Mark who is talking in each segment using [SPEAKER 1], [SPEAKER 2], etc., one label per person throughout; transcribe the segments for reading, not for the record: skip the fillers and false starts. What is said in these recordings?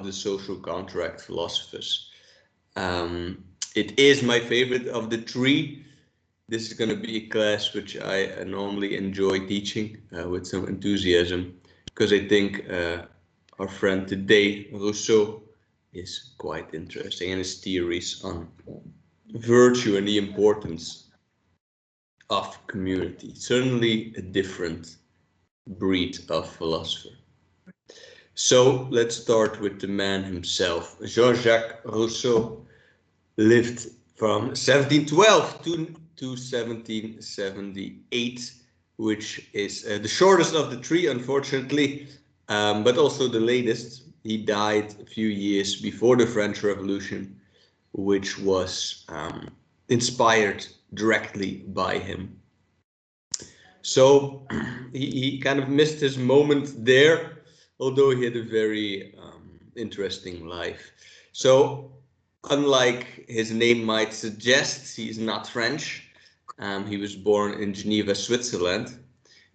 [SPEAKER 1] the social contract philosophers. It is my favorite of the three. This is going to be a class which I normally enjoy teaching with some enthusiasm, because I think our friend today, Rousseau, is quite interesting, and his theories on virtue and the importance of community. Certainly a different breed of philosopher. So let's start with the man himself. Jean-Jacques Rousseau lived from 1712 to 1778, which is the shortest of the three, unfortunately, but also the latest. He died a few years before the French Revolution, which was inspired directly by him. So he kind of missed his moment there, although he had a very interesting life. So unlike his name might suggest, he's not French. He was born in Geneva, Switzerland.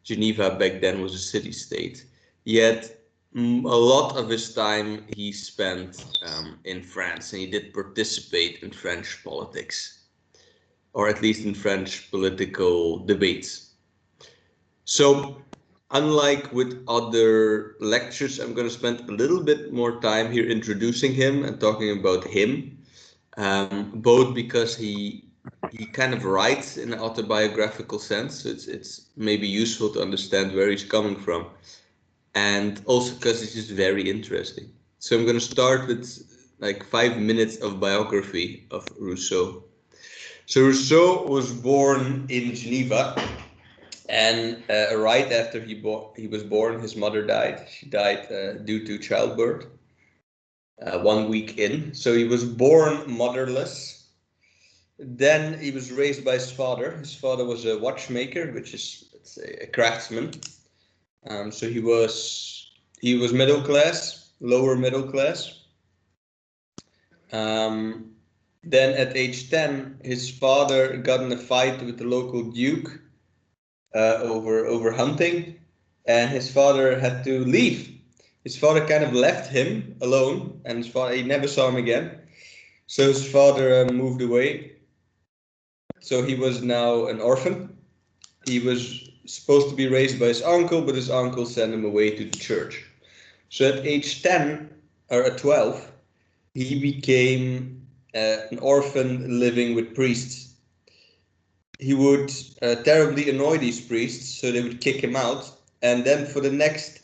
[SPEAKER 1] Geneva back then was a city-state. Yet a lot of his time he spent in France, and he did participate in French politics, or at least in French political debates. So, unlike with other lectures, I'm going to spend a little bit more time here introducing him and talking about him, both because he kind of writes in an autobiographical sense, so it's maybe useful to understand where he's coming from, and also because it's just very interesting. So I'm going to start with like 5 minutes of biography of Rousseau. So Rousseau was born in Geneva. And right after he was born, his mother died. She died due to childbirth 1 week in. So he was born motherless. Then he was raised by his father. His father was a watchmaker, which is, let's say, a craftsman. So he was middle class, lower middle class. Then at age 10, his father got in a fight with the local duke over hunting, and his father had to leave. His father kind of left him alone, and he never saw him again. So his father moved away. So he was now an orphan. He was supposed to be raised by his uncle, but his uncle sent him away to the church. So at age 10 or at 12, he became an orphan living with priests. He would terribly annoy these priests, so they would kick him out. And then for the next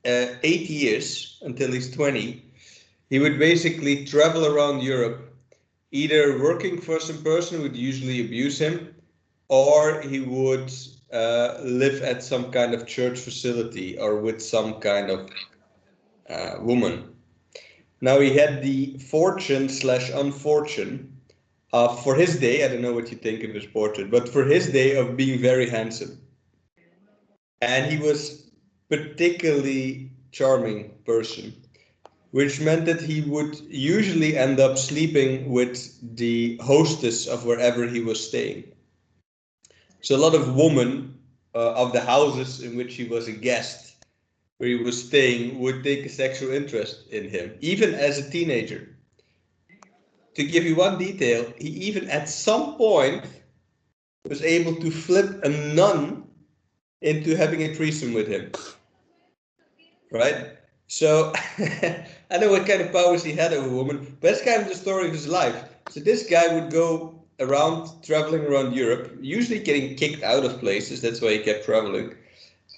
[SPEAKER 1] 8 years, until he's 20, he would basically travel around Europe, either working for some person who would usually abuse him, or he would live at some kind of church facility or with some kind of woman. Now he had the fortune / unfortune for his day, I don't know what you think of his portrait, but for his day, of being very handsome. And he was particularly charming person, which meant that he would usually end up sleeping with the hostess of wherever he was staying. So a lot of women of the houses in which he was a guest, where he was staying, would take a sexual interest in him, even as a teenager. To give you one detail, he even at some point was able to flip a nun into having a threesome with him. Right? So I don't know what kind of powers he had over women, but that's kind of the story of his life. So this guy would go around, traveling around Europe, usually getting kicked out of places. That's why he kept traveling.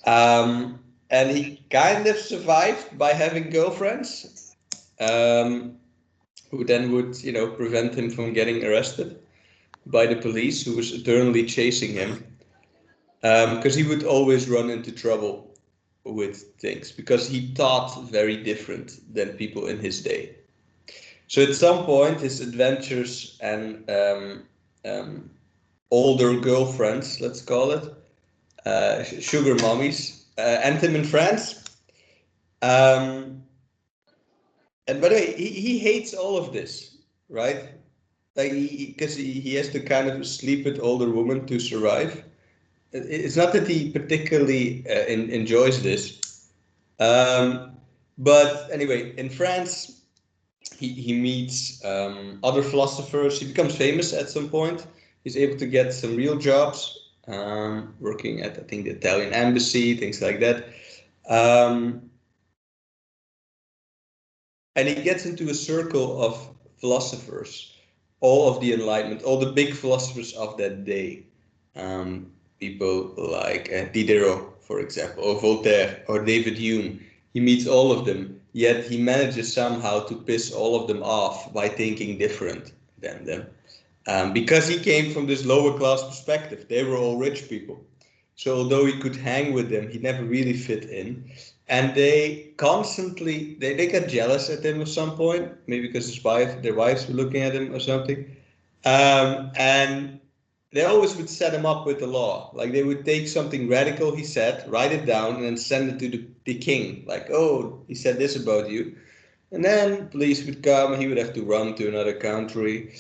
[SPEAKER 1] And he kind of survived by having girlfriends, who then would, prevent him from getting arrested by the police, who was eternally chasing him, because he would always run into trouble with things, because he thought very different than people in his day. So at some point, his adventures and older girlfriends, let's call it, sugar mummies, end him in France. And by the way, he hates all of this, right? Like because he has to kind of sleep with older women to survive. It's not that he particularly enjoys this, but anyway, in France, he meets other philosophers. He becomes famous at some point. He's able to get some real jobs, working at, I think, the Italian embassy, things like that. And he gets into a circle of philosophers, all of the Enlightenment, all the big philosophers of that day. People like Diderot, for example, or Voltaire, or David Hume. He meets all of them, yet he manages somehow to piss all of them off by thinking different than them. Because he came from this lower class perspective. They were all rich people. So although he could hang with them, he never really fit in. And they constantly, they got jealous at him at some point, maybe because their wives were looking at him or something. And they always would set him up with the law. Like they would take something radical he said, write it down, and then send it to the king. Like, oh, he said this about you. And then police would come, and he would have to run to another country.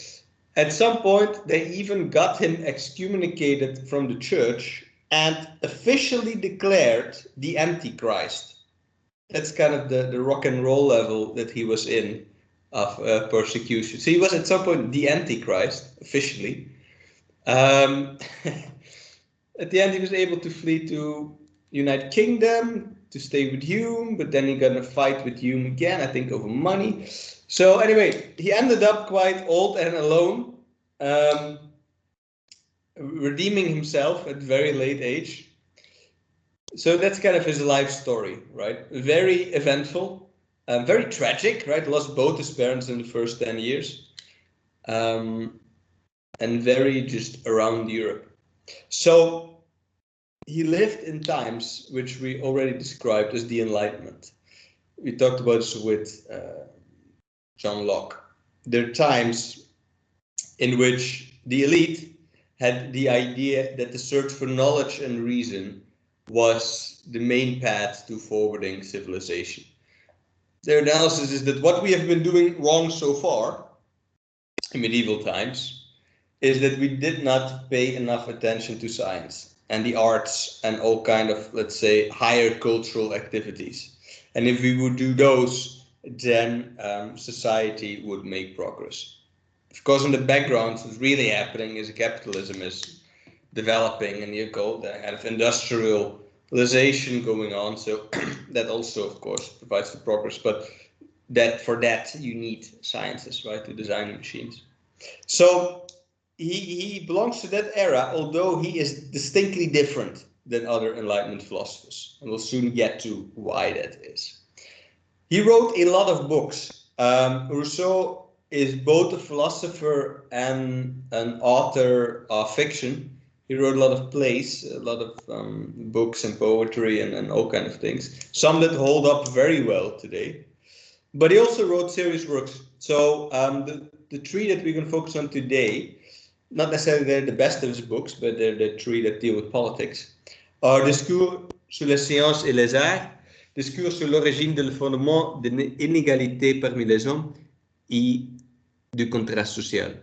[SPEAKER 1] At some point, they even got him excommunicated from the church and officially declared the Antichrist. That's kind of the rock and roll level that he was in of persecution. So he was at some point the Antichrist, officially. At the end, he was able to flee to United Kingdom to stay with Hume, but then he got in a fight with Hume again, I think over money. So anyway, he ended up quite old and alone, redeeming himself at a very late age. So that's kind of his life story, right? Very eventful, very tragic, right? Lost both his parents in the first 10 years, and very just around Europe. So he lived in times which we already described as the Enlightenment. We talked about this with John Locke. There are times in which the elite had the idea that the search for knowledge and reason was the main path to forwarding civilization. Their analysis is that what we have been doing wrong so far in medieval times is that we did not pay enough attention to science and the arts and all kind of, let's say, higher cultural activities. And if we would do those, then society would make progress. Of course, in the background, what's really happening is capitalism is developing and you call the kind of industrialization going on. So that also, of course, provides for progress. But for that you need scientists, right, to design machines. So he belongs to that era, although he is distinctly different than other Enlightenment philosophers. And we'll soon get to why that is. He wrote a lot of books. Rousseau is both a philosopher and an author of fiction. He wrote a lot of plays, a lot of books and poetry and all kind of things. Some that hold up very well today. But he also wrote serious works. So the three that we're going to focus on today, not necessarily they're the best of his books, but they're the three that deal with politics, are Discours sur les sciences et les arts, Discours sur l'origine de le fondement de l'inégalité parmi les hommes et du contrat social,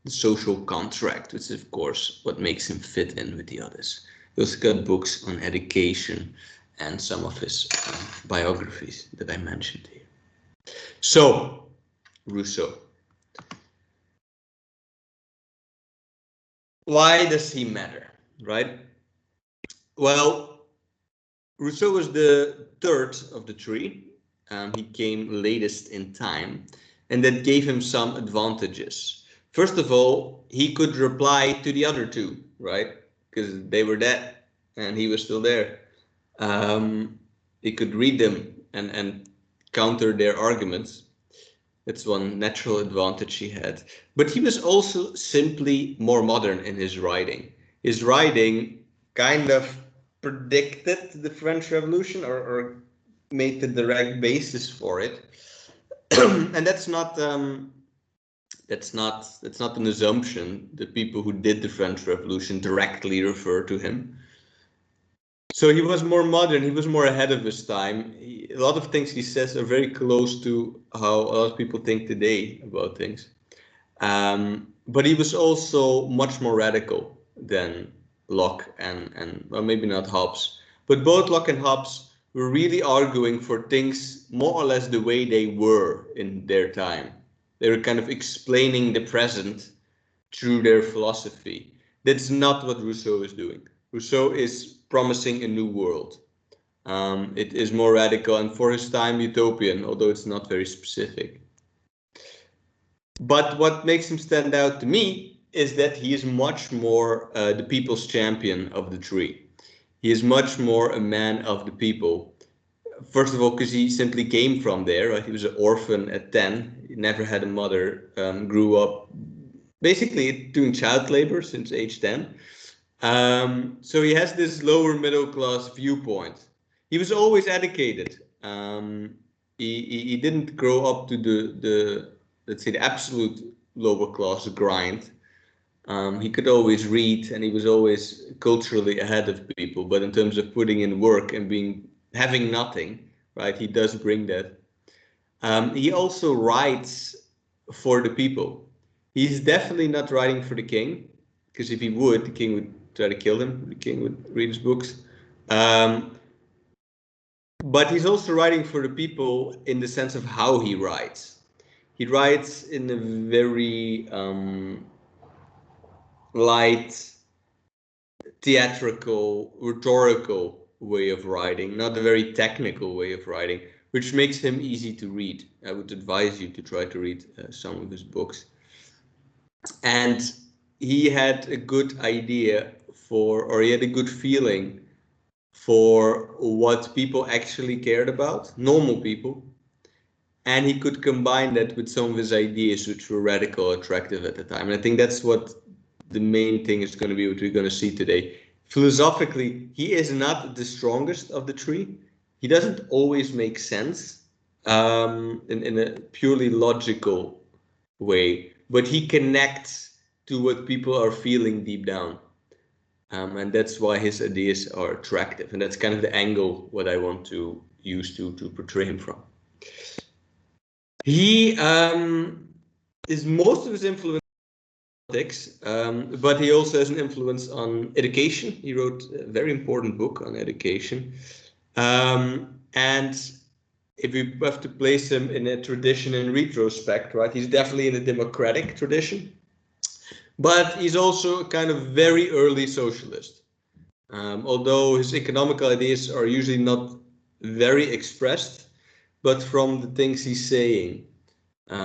[SPEAKER 1] the social contract, which is of course what makes him fit in with the others. He also got books on education and some of his biographies that I mentioned here. So, Rousseau. Why does he matter, right? Well, Rousseau was the third of the three. He came latest in time, and that gave him some advantages. First of all, he could reply to the other two, right? Because they were dead, and he was still there. He could read them and counter their arguments. That's one natural advantage he had. But he was also simply more modern in his writing. His writing kind of predicted the French Revolution or made the direct basis for it. And that's not an assumption. The people who did the French Revolution directly refer to him. So he was more modern, he was more ahead of his time. A lot of things he says are very close to how a lot of people think today about things. But he was also much more radical than Locke and well, maybe not Hobbes. But both Locke and Hobbes were really arguing for things more or less the way they were in their time. They were kind of explaining the present through their philosophy. That's not what Rousseau is doing. Rousseau is promising a new world. It is more radical and for his time utopian, although it's not very specific. But what makes him stand out to me is that he is much more the people's champion of the three. He is much more a man of the people. First of all, because he simply came from there, right? He was an orphan at 10, he never had a mother, grew up basically doing child labor since age 10. So he has this lower middle class viewpoint. He was always educated. He didn't grow up to the let's say the absolute lower class grind. He could always read and he was always culturally ahead of people. But in terms of putting in work and having nothing, right? He does bring that. He also writes for the people. He's definitely not writing for the king, because if he would, the king would try to kill him. The king would read his books. But he's also writing for the people in the sense of how he writes. He writes in a very light, theatrical, rhetorical way of writing, not a very technical way of writing, which makes him easy to read. I would advise you to try to read some of his books. And he had a good idea or he had a good feeling for what people actually cared about, normal people. And he could combine that with some of his ideas, which were radical, attractive at the time. And I think that's what the main thing is going to be, what we're going to see today. Philosophically, he is not the strongest of the three. He doesn't always make sense in a purely logical way, but he connects to what people are feeling deep down. And that's why his ideas are attractive. And that's kind of the angle what I want to use to portray him from. He is most of his influence on politics, but he also has an influence on education. He wrote a very important book on education. And if we have to place him in a tradition in retrospect, right, he's definitely in a democratic tradition, but he's also a kind of very early socialist. Although his economical ideas are usually not very expressed, but from the things he's saying,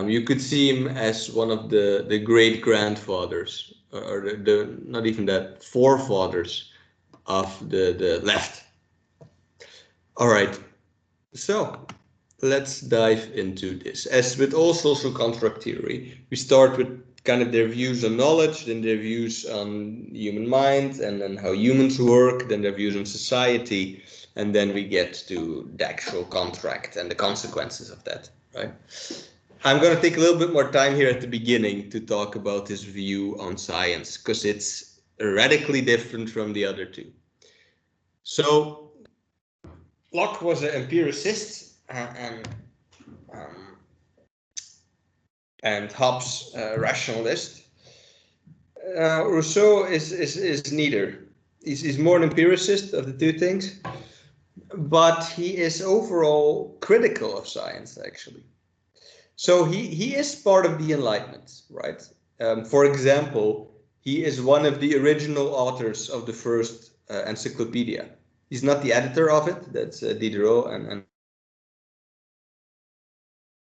[SPEAKER 1] you could see him as one of the great grandfathers, or the not even that, forefathers of the left. All right, so let's dive into this. As with all social construct theory, we start with kind of their views on knowledge, then their views on human mind, and then how humans work, then their views on society, and then we get to the actual contract and the consequences of that, right? I'm going to take a little bit more time here at the beginning to talk about this view on science, because it's radically different from the other two. So Locke was an empiricist, and Hobbes rationalist. Rousseau is neither. He's more an empiricist of the two things, but he is overall critical of science, actually. So he is part of the Enlightenment, right? For example, he is one of the original authors of the first encyclopedia. He's not the editor of it, that's Diderot,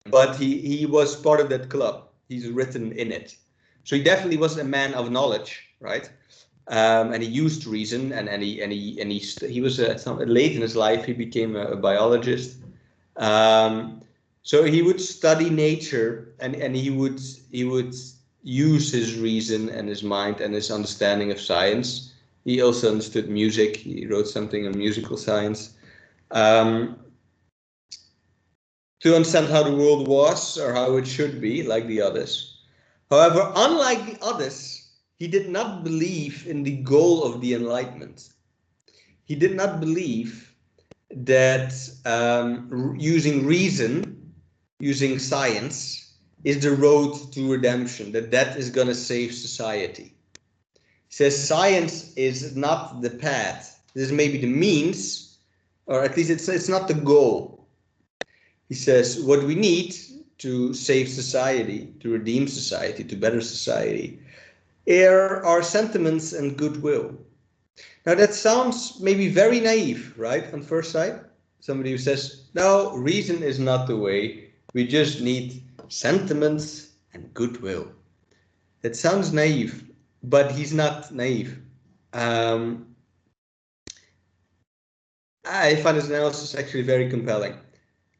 [SPEAKER 1] but he was part of that club. He's written in it. So he definitely was a man of knowledge, right? And he used reason, and he was late in his life he became a biologist. So he would study nature, and he would use his reason and his mind and his understanding of science. He also understood music. He wrote something on musical science. To understand how the world was or how it should be, like the others. However, unlike the others, he did not believe in the goal of the Enlightenment. He did not believe that using reason, using science, is the road to redemption, that is going to save society. He says science is not the path. This is maybe the means, or at least it's not the goal. He says what we need to save society, to redeem society, to better society, are sentiments and goodwill. Now that sounds maybe very naive, right, on first sight? Somebody who says, no, reason is not the way, we just need sentiments and goodwill. That sounds naive, but he's not naive. I find his analysis actually very compelling.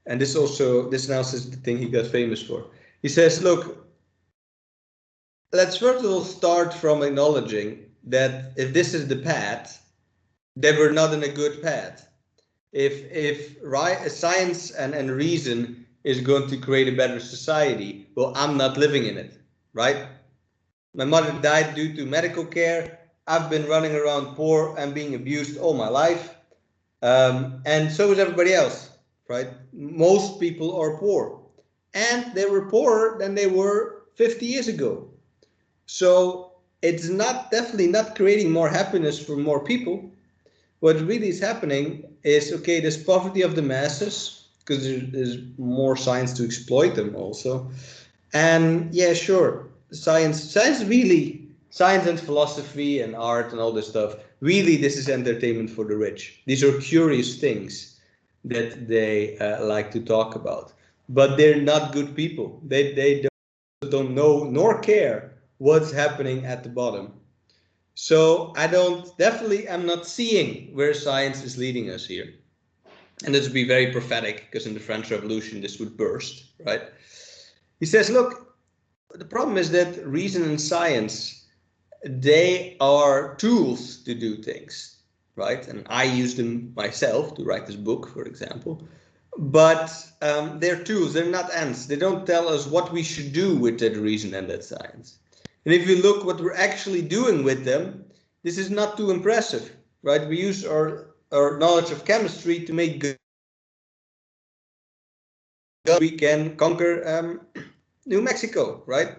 [SPEAKER 1] And this analysis is the thing he got famous for. He says, look, let's first of all start from acknowledging that if this is the path, then we're not in a good path. If science and reason is going to create a better society, well, I'm not living in it, right? My mother died due to medical care. I've been running around poor and being abused all my life. And so is everybody else, right? Most people are poor. And they were poorer than they were 50 years ago. So it's definitely not creating more happiness for more people. What really is happening is, okay, there's poverty of the masses because there's more science to exploit them also. And yeah, sure, science and philosophy and art and all this stuff, really this is entertainment for the rich. These are curious things that they like to talk about. But they're not good people. They don't know nor care what's happening at the bottom. So I'm not seeing where science is leading us here. And this would be very prophetic because in the French Revolution this would burst, right? He says, look, the problem is that reason and science, they are tools to do things, right? And I use them myself to write this book, for example. But they're tools, they're not ends. They don't tell us what we should do with that reason and that science. And if you look what we're actually doing with them, this is not too impressive, right? We use our knowledge of chemistry to make good. We can conquer New Mexico, right?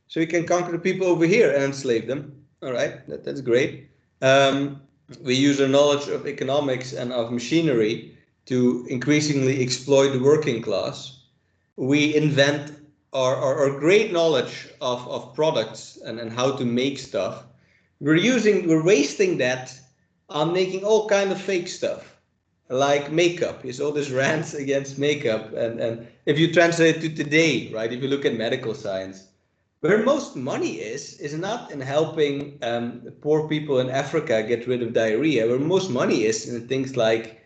[SPEAKER 1] So we can conquer the people over here and enslave them. All right, that's great. We use our knowledge of economics and of machinery to increasingly exploit the working class. We invent our great knowledge of products and how to make stuff. We're wasting that on making all kind of fake stuff like makeup. You saw this rant against makeup, and if you translate it to today, right? If you look at medical science, where most money is not in helping poor people in Africa get rid of diarrhea. Where most money is in things like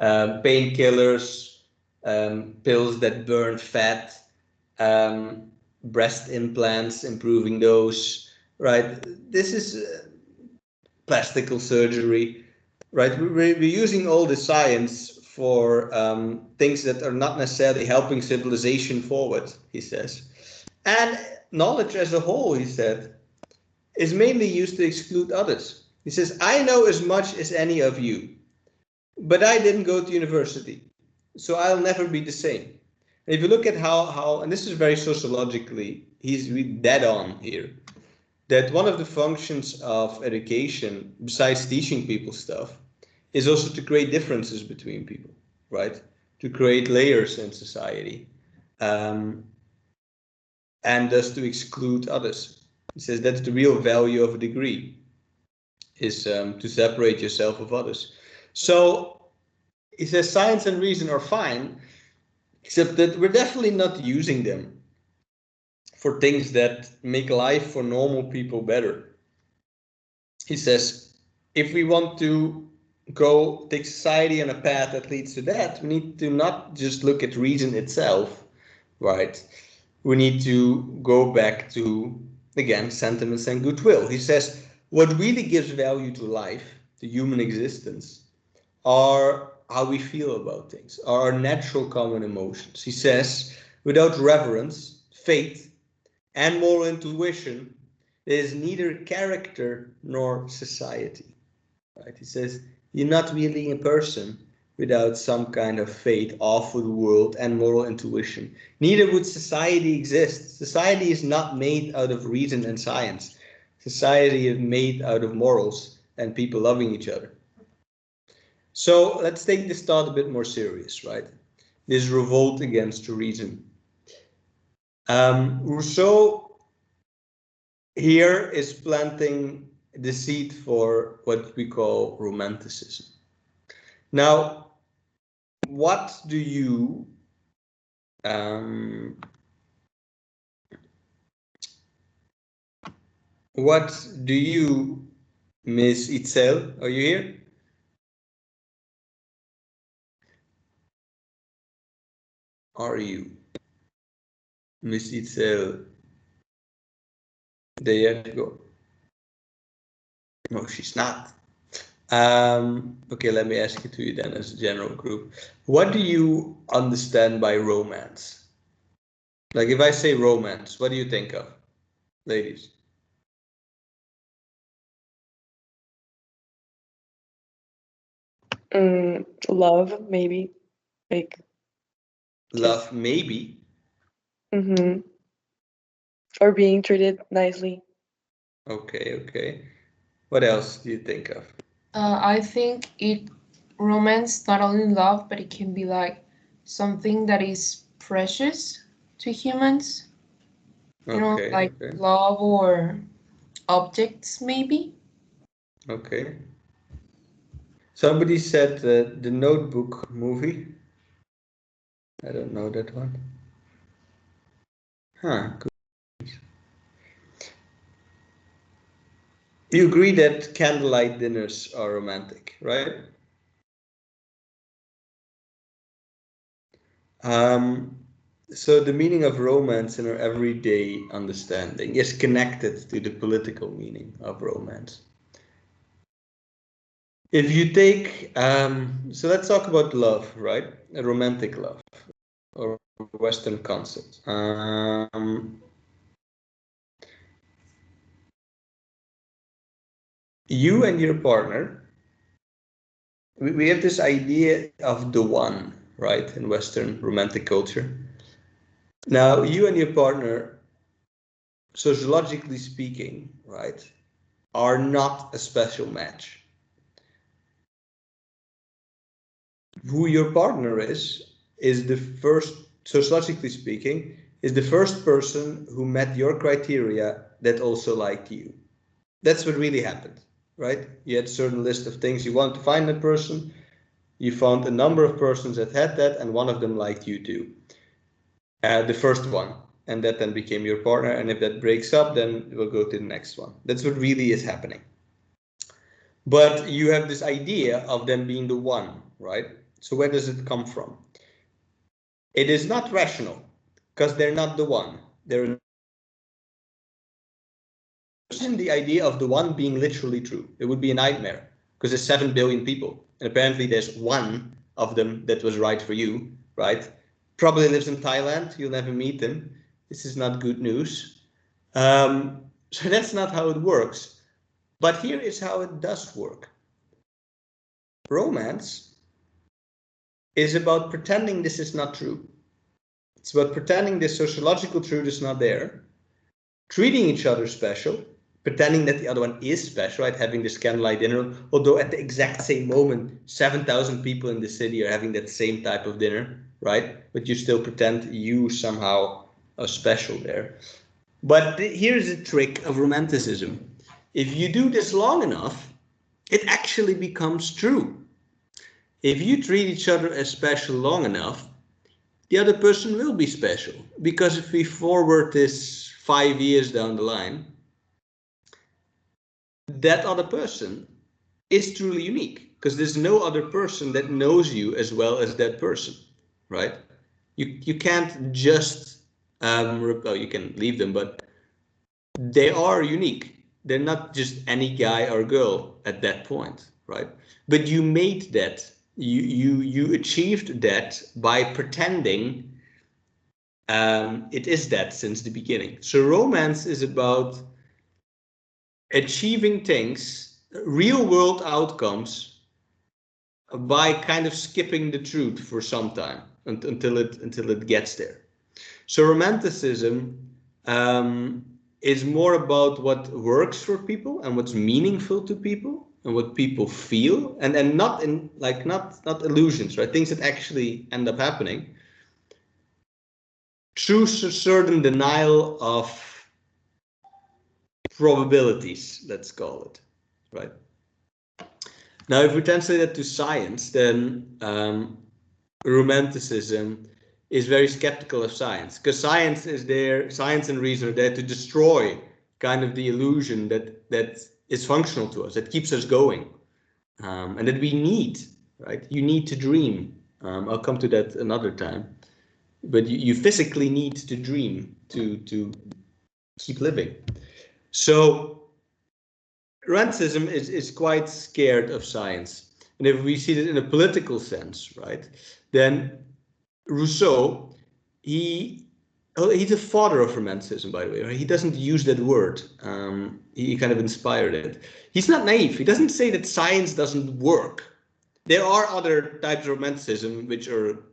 [SPEAKER 1] painkillers, pills that burn fat, breast implants, improving those, right? This is plastical surgery, right? We're using all the science for things that are not necessarily helping civilization forward, he says. And knowledge as a whole, he said, is mainly used to exclude others. He says, I know as much as any of you, but I didn't go to university, so I'll never be the same. And if you look at how and this is very sociologically, he's dead on here, that one of the functions of education, besides teaching people stuff, is also to create differences between people, right? To create layers in society, and thus to exclude others. He says that's the real value of a degree, is to separate yourself of others. So he says science and reason are fine, except that we're definitely not using them for things that make life for normal people better. He says, if we want to go take society on a path that leads to that, we need to not just look at reason itself, right? We need to go back to, again, sentiments and goodwill. He says, what really gives value to life, to human existence, are how we feel about things, are our natural common emotions. He says, without reverence, faith, and moral intuition, there is neither character nor society. Right? He says, you're not really a person without some kind of faith, awe for the world, and moral intuition. Neither would society exist. Society is not made out of reason and science. Society is made out of morals and people loving each other. So let's take this thought a bit more serious, right? This revolt against reason. Rousseau here is planting the seed for what we call romanticism. Now, what do you Miss Itzel? Are you here? Are you Miss Itzel? There you go. No, she's not. Okay, let me ask it to you then as a general group. What do you understand by romance? Like if I say romance, what do you think of, ladies?
[SPEAKER 2] Love, maybe. Like
[SPEAKER 1] Love, maybe.
[SPEAKER 2] Mm-hmm. Or being treated nicely.
[SPEAKER 1] Okay, okay. What else do you think of?
[SPEAKER 3] I think romance not only love, but it can be like something that is precious to humans.
[SPEAKER 1] Okay,
[SPEAKER 3] Like
[SPEAKER 1] okay,
[SPEAKER 3] love or objects, maybe.
[SPEAKER 1] okay. Somebody said the Notebook movie. I don't know that one. Huh. You agree that candlelight dinners are romantic, right? Um, so the meaning of romance in our everyday understanding is connected to the political meaning of romance. If you take, so let's talk about love, right? A romantic love or Western concept. You and your partner, we have this idea of the one, right, in Western romantic culture. Now, you and your partner, sociologically speaking, right, are not a special match. Who your partner is the first, sociologically speaking, is the first person who met your criteria that also liked you. That's what really happened, right? You had a certain list of things you want to find in a person. You found a number of persons that had that, and one of them liked you too. The first one, and that then became your partner. And if that breaks up, then we'll go to the next one. That's what really is happening. But you have this idea of them being the one, right? So where does it come from? It is not rational because they're not the one. There isn't the idea of the one being literally true. It would be a nightmare because there's 7 billion people. And apparently there's one of them that was right for you, right? Probably lives in Thailand. You'll never meet him. This is not good news. So that's not how it works. But here is how it does work. Romance is about pretending this is not true. It's about pretending this sociological truth is not there, treating each other special, pretending that the other one is special, right? Having this candlelight dinner, although at the exact same moment, 7,000 people in the city are having that same type of dinner, right? But you still pretend you somehow are special there. But here's the trick of romanticism. If you do this long enough, it actually becomes true. If you treat each other as special long enough, the other person will be special. Because if we forward this 5 years down the line, that other person is truly unique because there's no other person that knows you as well as that person, right? You can't just well, you can leave them, but they are unique. They're not just any guy or girl at that point, right? But you made that. You achieved that by pretending it is that since the beginning. So romance is about achieving things, real world outcomes, by kind of skipping the truth for some time until it gets there. So romanticism is more about what works for people and what's meaningful to people and what people feel, and not in like not illusions, right? Things that actually end up happening. through certain denial of probabilities, let's call it, right? Now, if we translate that to science, then romanticism is very skeptical of science, because science and reason are there to destroy kind of the illusion that is functional to us, that keeps us going, and that we need, right? You need to dream. I'll come to that another time, but you physically need to dream to keep living. So romanticism is quite scared of science. And if we see it in a political sense, right, then Rousseau, he's the father of romanticism, by the way. Right? He doesn't use that word. He kind of inspired it. He's not naive. He doesn't say that science doesn't work. There are other types of romanticism which are,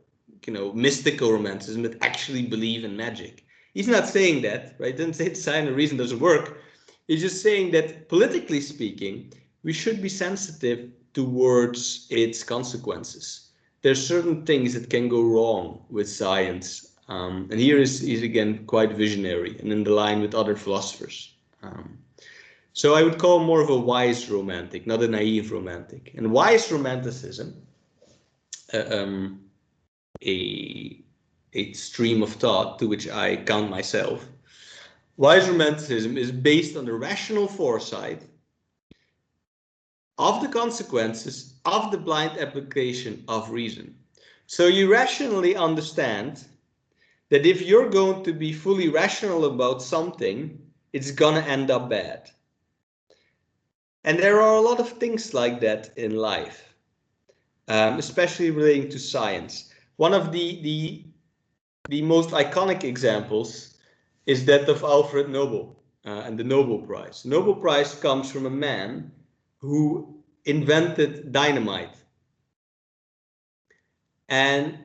[SPEAKER 1] mystical romanticism that actually believe in magic. He's not saying that, right? He doesn't say science and reason doesn't work. He's just saying that, politically speaking, we should be sensitive towards its consequences. There's certain things that can go wrong with science. And here he's again quite visionary and in the line with other philosophers. So I would call him more of a wise romantic, not a naive romantic. And wise romanticism, a stream of thought to which I count myself, wise romanticism is based on the rational foresight of the consequences of the blind application of reason. So you rationally understand that if you're going to be fully rational about something, it's gonna end up bad. And there are a lot of things like that in life, especially relating to science. One of the most iconic examples is that of Alfred Nobel and the Nobel Prize. The Nobel Prize comes from a man who invented dynamite. And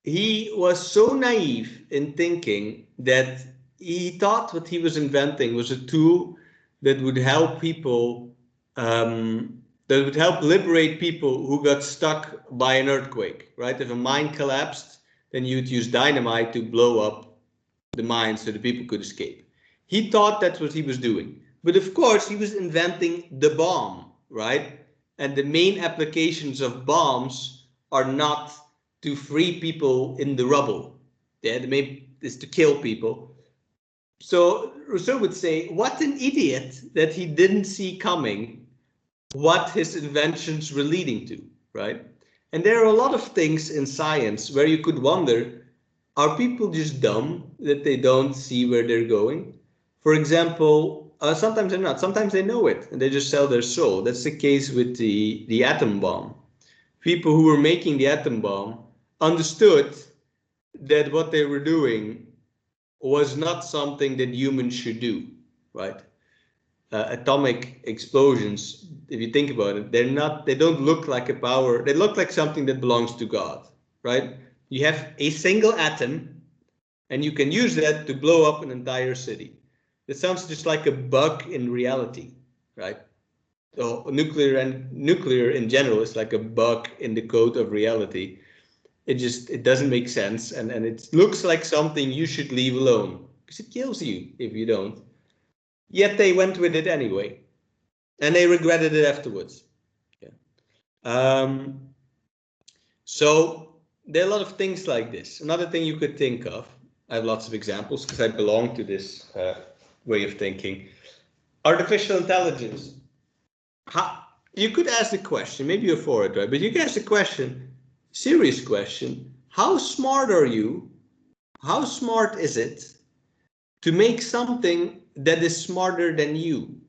[SPEAKER 1] he was so naive in thinking that he thought what he was inventing was a tool that would help people, that would help liberate people who got stuck by an earthquake, right? If a mine collapsed, then you'd use dynamite to blow up the mine so the people could escape. He thought that's what he was doing. But of course, he was inventing the bomb, right? And the main applications of bombs are not to free people in the rubble. Yeah, the main is to kill people. So Rousseau would say, what an idiot that he didn't see coming what his inventions were leading to, right? And there are a lot of things in science where you could wonder, are people just dumb that they don't see where they're going? For example, sometimes they're not. Sometimes they know it and they just sell their soul. That's the case with the atom bomb. People who were making the atom bomb understood that what they were doing was not something that humans should do, right? Atomic explosions, if you think about it, they don't look like a power, they look like something that belongs to God, right? You have a single atom and you can use that to blow up an entire city. That sounds just like a bug in reality, right? So nuclear in general is like a bug in the code of reality. It doesn't make sense, and it looks like something you should leave alone because it kills you if you don't. Yet they went with it anyway, and they regretted it afterwards. Yeah. So there are a lot of things like this. Another thing you could think of, I have lots of examples because I belong to this way of thinking. Artificial intelligence. You could ask the question, maybe you're for it, right? But you can ask the question, serious question, how smart are you? How smart is it to make something that is smarter than you?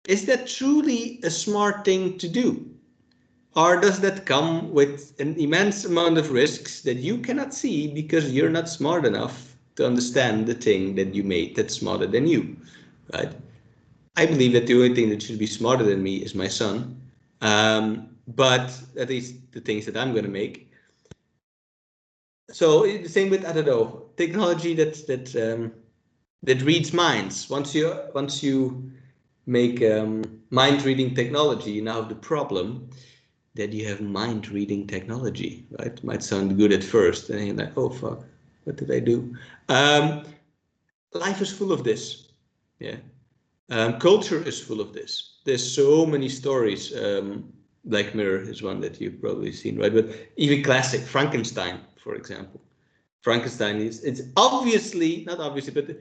[SPEAKER 1] Is that truly a smart thing to do? Or does that come with an immense amount of risks that you cannot see because you're not smart enough to understand the thing that you made that's smarter than you, right? I believe that the only thing that should be smarter than me is my son, but at least the things that I'm going to make. So the same with, I don't know, technology that reads minds. Once you make mind reading technology, you now have the problem that you have mind reading technology, right? Might sound good at first, and you're like, oh fuck, What did I do? Life is full of this. Yeah. Culture is full of this. There's so many stories. Black Mirror is one that you've probably seen, right? But even classic Frankenstein, for example. Frankenstein is, it's obviously, not obviously, but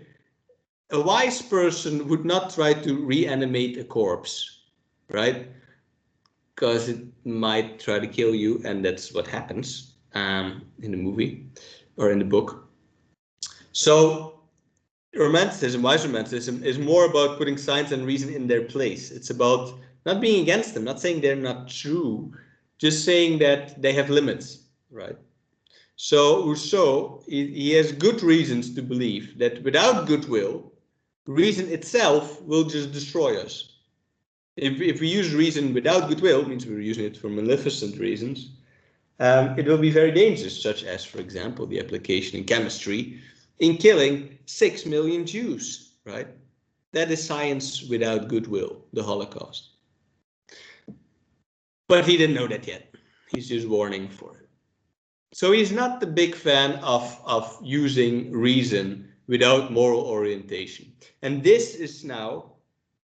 [SPEAKER 1] a wise person would not try to reanimate a corpse, right? Because it might try to kill you, and that's what happens in the movie or in the book. So romanticism, wise romanticism, is more about putting science and reason in their place. It's about not being against them, not saying they're not true, just saying that they have limits, right? So Rousseau, he has good reasons to believe that without goodwill, reason itself will just destroy us. If we use reason without goodwill, it means we're using it for maleficent reasons, it will be very dangerous, such as, for example, the application in chemistry in killing 6 million Jews, right? That is science without goodwill, the Holocaust. But he didn't know that yet. He's just warning for it. So he's not the big fan of using reason without moral orientation. And this is now,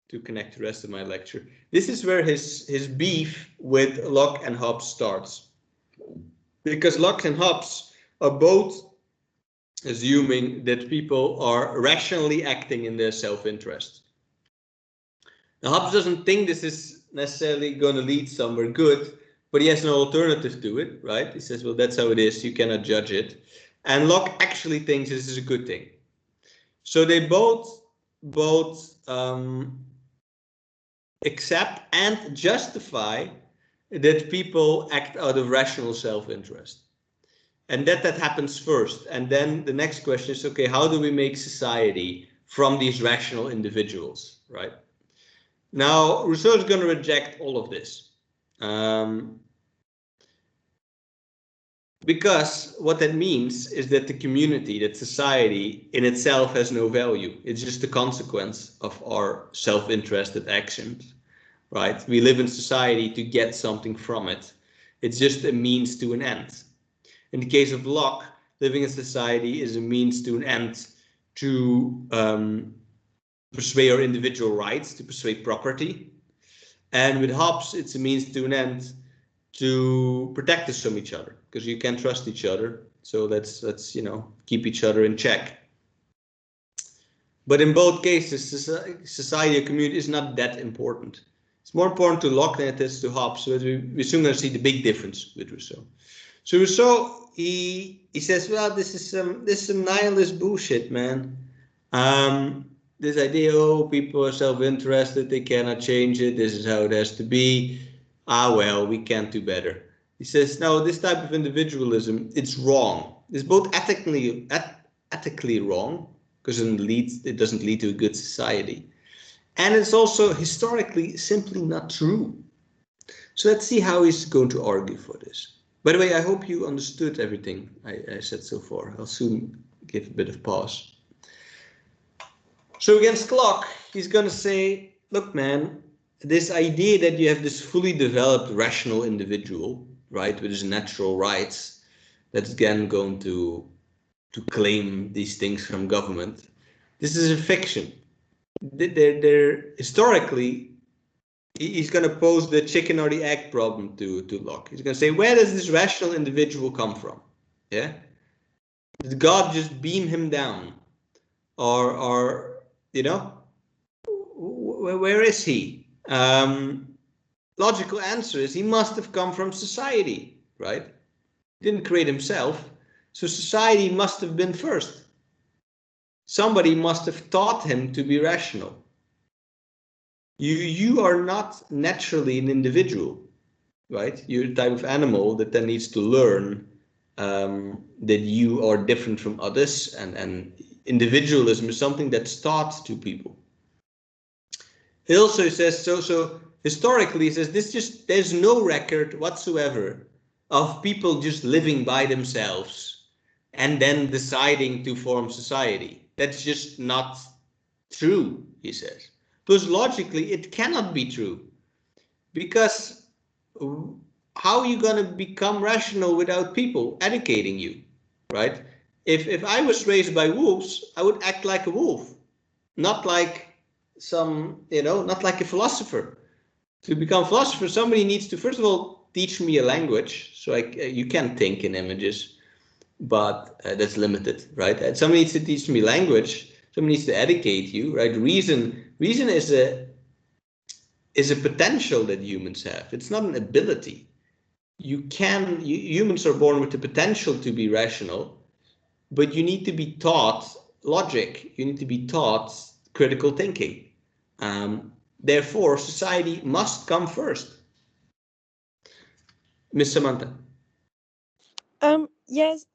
[SPEAKER 1] to connect the rest of my lecture, this is where his beef with Locke and Hobbes starts. Because Locke and Hobbes are both assuming that people are rationally acting in their self-interest. Now, Hobbes doesn't think this is necessarily going to lead somewhere good, but he has no alternative to it, right? He says, well, that's how it is. You cannot judge it. And Locke actually thinks this is a good thing. So they both accept and justify that people act out of rational self-interest. And that happens first. And then the next question is, okay, how do we make society from these rational individuals, right? Now, Rousseau is going to reject all of this. Because what that means is that the community, that society in itself has no value. It's just a consequence of our self-interested actions, right? We live in society to get something from it. It's just a means to an end. In the case of Locke, living in society is a means to an end to persuade our individual rights, to persuade property. And with Hobbes, it's a means to an end to protect us from each other, because you can't trust each other. So let's keep each other in check. But in both cases, society or community is not that important. It's more important to Locke than it is to Hobbes. So we're soon going to see the big difference with Rousseau. So Rousseau, he says, well, this is some nihilist bullshit, man. This idea, oh, people are self-interested, they cannot change it, this is how it has to be. Well, we can't do better. He says, no, this type of individualism, it's wrong. It's both ethically wrong, because it doesn't lead to a good society. And it's also historically simply not true. So let's see how he's going to argue for this. By the way, I hope you understood everything I said so far. I'll soon give a bit of pause. So against Locke, he's going to say, look, man, this idea that you have this fully developed rational individual, right, with his natural rights, that's again going to claim these things from government, this is a fiction. They're historically, he's going to pose the chicken or the egg problem to Locke. He's going to say, where does this rational individual come from? Yeah? Did God just beam him down? Or where is he? Logical answer is he must have come from society, right? He didn't create himself. So society must have been first. Somebody must have taught him to be rational. You are not naturally an individual, right? You're a type of animal that then needs to learn that you are different from others, and individualism is something that's taught to people. He also says, so historically, he says, there's no record whatsoever of people just living by themselves and then deciding to form society. That's just not true, he says. Plus, logically, it cannot be true. Because how are you going to become rational without people educating you, right? If I was raised by wolves, I would act like a wolf, not like some, not like a philosopher. To become a philosopher, somebody needs to, first of all, teach me a language. So you can think in images, but that's limited, right? And somebody needs to teach me language. Somebody needs to educate you, right? Reason is a potential that humans have. It's not an ability. Humans are born with the potential to be rational, but you need to be taught logic. You need to be taught critical thinking. Therefore, society must come first. Miss Samantha.
[SPEAKER 4] Yes,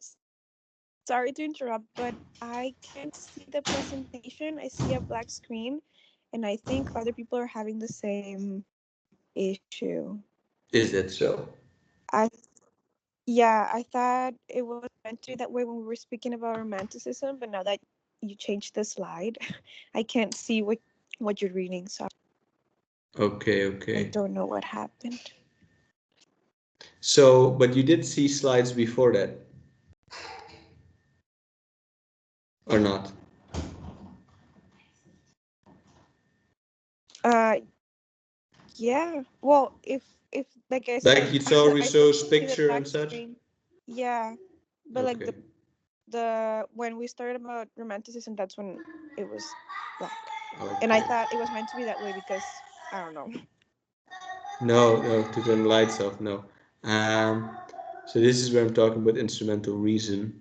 [SPEAKER 4] sorry to interrupt, but I can't see the presentation. I see a black screen, and I think other people are having the same issue.
[SPEAKER 1] Is that so?
[SPEAKER 4] I Yeah, I thought it was meant to be that way when we were speaking about romanticism, but now that you changed the slide, I can't see what you're reading, so
[SPEAKER 1] Okay,
[SPEAKER 4] I
[SPEAKER 1] okay.
[SPEAKER 4] don't know what happened.
[SPEAKER 1] So, but you did see slides before that, or not?
[SPEAKER 4] Uh, yeah. Well, if like I
[SPEAKER 1] Like
[SPEAKER 4] said,
[SPEAKER 1] you saw
[SPEAKER 4] I still
[SPEAKER 1] Rousseau's
[SPEAKER 4] see the
[SPEAKER 1] picture
[SPEAKER 4] black
[SPEAKER 1] and such?
[SPEAKER 4] screen. Yeah, but like
[SPEAKER 1] Okay,
[SPEAKER 4] the when we started about romanticism, that's when it was black, and I
[SPEAKER 1] okay.
[SPEAKER 4] thought it was meant to be that way because I don't know.
[SPEAKER 1] No, no, to turn the lights off, no. Um, so this is where I'm talking about instrumental reason,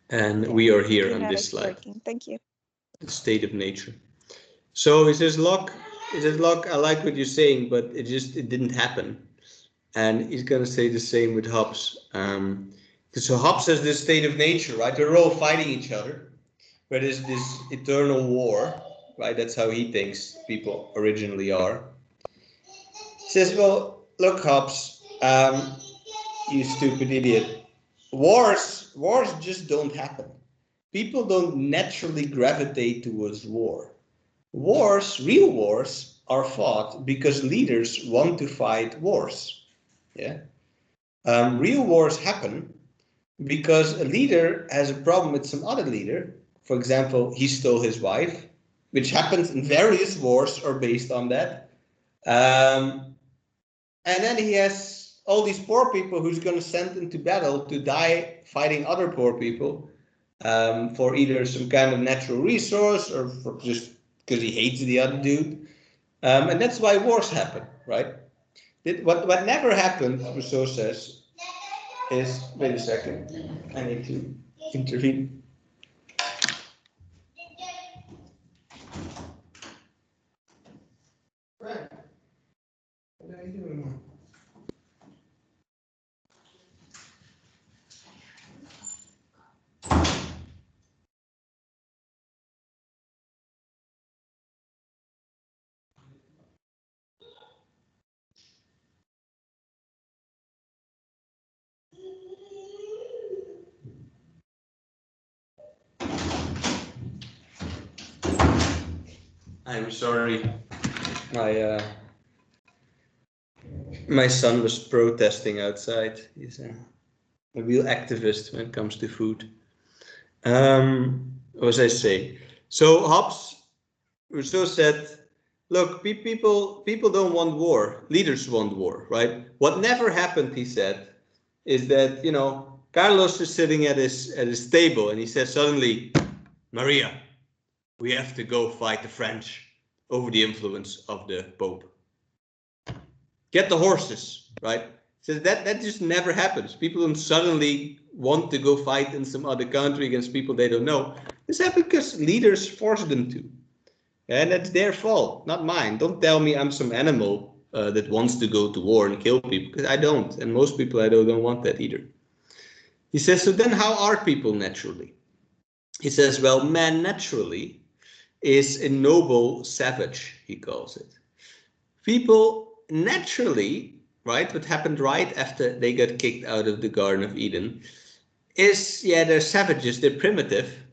[SPEAKER 1] and
[SPEAKER 4] Yeah.
[SPEAKER 1] we are here
[SPEAKER 4] Okay,
[SPEAKER 1] on
[SPEAKER 4] now
[SPEAKER 1] this
[SPEAKER 4] it's
[SPEAKER 1] slide,
[SPEAKER 4] working. Thank you.
[SPEAKER 1] the state of nature. So Locke, I like what you're saying, but it didn't happen. And he's gonna say the same with Hobbes. So Hobbes has this state of nature, right? They're all fighting each other, where there's this eternal war, right? That's how he thinks people originally are. He says, well, look, Hobbes, you stupid idiot. Wars just don't happen. People don't naturally gravitate towards war. Real wars, are fought because leaders want to fight wars. Yeah. Real wars happen because a leader has a problem with some other leader. For example, he stole his wife, which happens in various wars are based on that. Um, and then he has all these poor people who's going to send into battle to die fighting other poor people, for either some kind of natural resource or for just because he hates the other dude. And that's why wars happen, right? What never happened, Rousseau says, is, wait a second, I need to intervene. Frank, what are you doing? I'm sorry. My my son was protesting outside. He's a real activist when it comes to food. What was I saying? So Hobbes, Rousseau said, "Look, people don't want war. Leaders want war, right? What never happened," he said, "is that Carlos is sitting at his table and he says suddenly, Maria, we have to go fight the French over the influence of the Pope. Get the horses, right?" So that just never happens. People don't suddenly want to go fight in some other country against people they don't know. This happens because leaders force them to. And that's their fault, not mine. Don't tell me I'm some animal that wants to go to war and kill people, because I don't. And most people I know don't want that either. He says, so then how are people naturally? He says, well, man naturally is a noble savage, he calls it. People naturally, right, what happened right after they got kicked out of the Garden of Eden is, yeah, they're savages, they're primitive,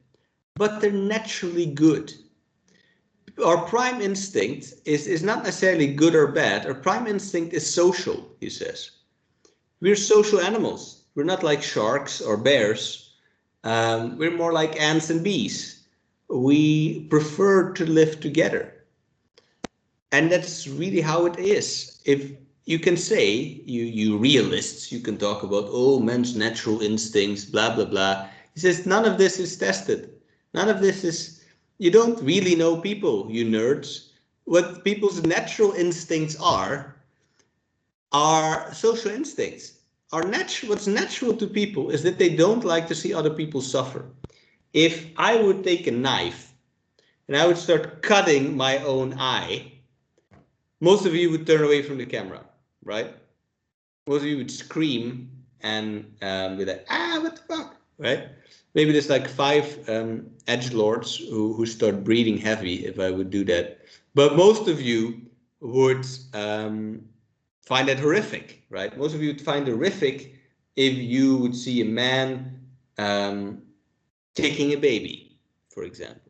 [SPEAKER 1] but they're naturally good. Our prime instinct is not necessarily good or bad. Our prime instinct is social, he says. We're social animals. We're not like sharks or bears. We're more like ants and bees. We prefer to live together. And that's really how it is. If you can say, you realists, you can talk about, oh, men's natural instincts, blah, blah, blah. He says, none of this is tested. None of this is, you don't really know people, you nerds. What people's natural instincts are social instincts. What's natural to people is that they don't like to see other people suffer. If I would take a knife and I would start cutting my own eye, most of you would turn away from the camera, right? Most of you would scream and be like, what the fuck, right? Maybe there's like 5 edgelords who start breathing heavy if I would do that. But most of you would find that horrific, right? Most of you would find it horrific if you would see a man kicking a baby, for example.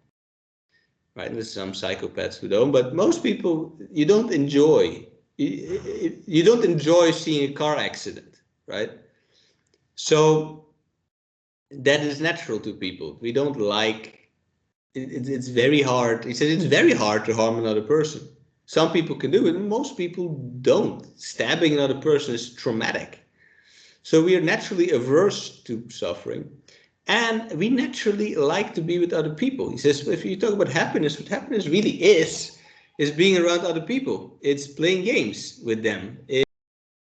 [SPEAKER 1] Right, there's some psychopaths who don't, but most people, you don't enjoy seeing a car accident, right? So that is natural to people. We don't like it. It's very hard. He says it's very hard to harm another person. Some people can do it, and most people don't. Stabbing another person is traumatic. So we are naturally averse to suffering. And we naturally like to be with other people. He says, if you talk about happiness, what happiness really is being around other people. It's playing games with them.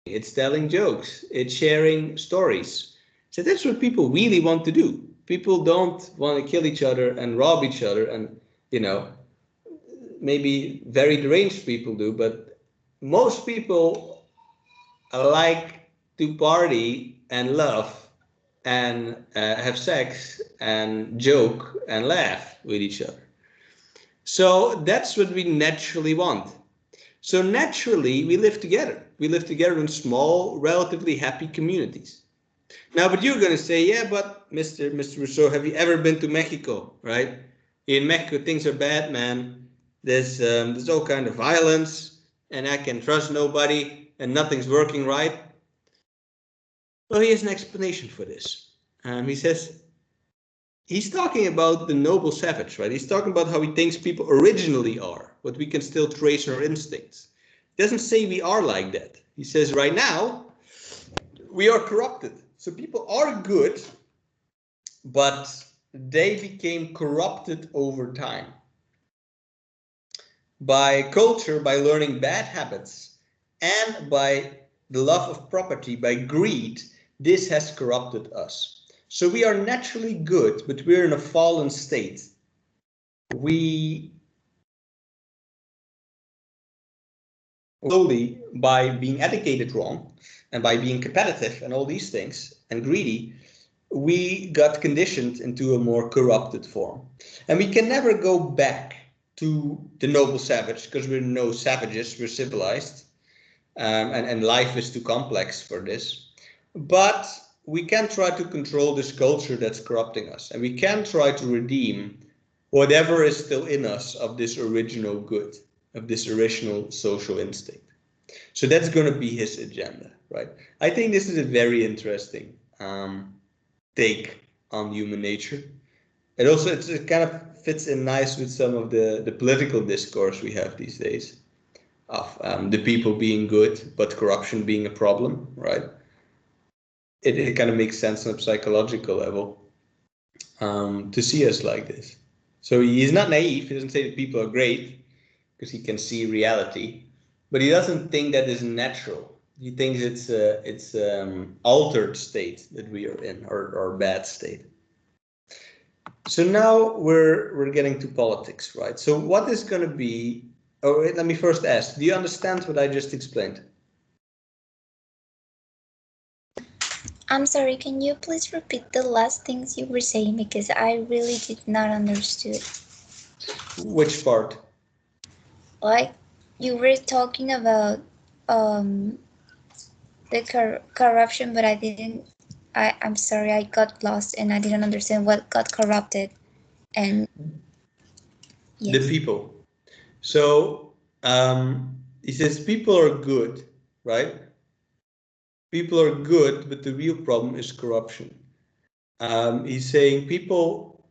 [SPEAKER 1] It's telling jokes. It's sharing stories. So that's what people really want to do. People don't want to kill each other and rob each other. And, maybe very deranged people do, but most people like to party and love and have sex and joke and laugh with each other. So that's what we naturally want. So naturally, we live together. We live together in small, relatively happy communities. Now, but you're going to say, yeah, but Mr. Rousseau, have you ever been to Mexico, right? In Mexico, things are bad, man. There's all kind of violence, and I can trust nobody, and nothing's working right. Well, he has an explanation for this. He says, he's talking about the noble savage, right? He's talking about how he thinks people originally are, what we can still trace in our instincts. He doesn't say we are like that. He says right now, we are corrupted. So people are good, but they became corrupted over time. By culture, by learning bad habits, and by the love of property, by greed, this has corrupted us. So we are naturally good, but we're in a fallen state. We slowly, by being educated wrong, and by being competitive and all these things, and greedy, we got conditioned into a more corrupted form. And we can never go back to the noble savage, because we're no savages, we're civilized. And life is too complex for this. But we can try to control this culture that's corrupting us. And we can try to redeem whatever is still in us of this original good, of this original social instinct. So that's going to be his agenda, right? I think this is a very interesting take on human nature. It also it kind of fits in nice with some of the political discourse we have these days of the people being good, but corruption being a problem, right? It kind of makes sense on a psychological level to see us like this. So he's not naive. He doesn't say that people are great because he can see reality, but he doesn't think that is natural. He thinks it's altered state that we are in, or bad state. So now we're getting to politics, right? So what is going to be? Oh, wait, let me first ask, do you understand what I just explained?
[SPEAKER 5] I'm sorry, can you please repeat the last things you were saying, because I really did not understood.
[SPEAKER 1] Which part?
[SPEAKER 5] Like, you were talking about the corruption, but I'm sorry, I got lost and I didn't understand what got corrupted. And yes.
[SPEAKER 1] The people. So he says people are good, right? People are good, but the real problem is corruption. He's saying people,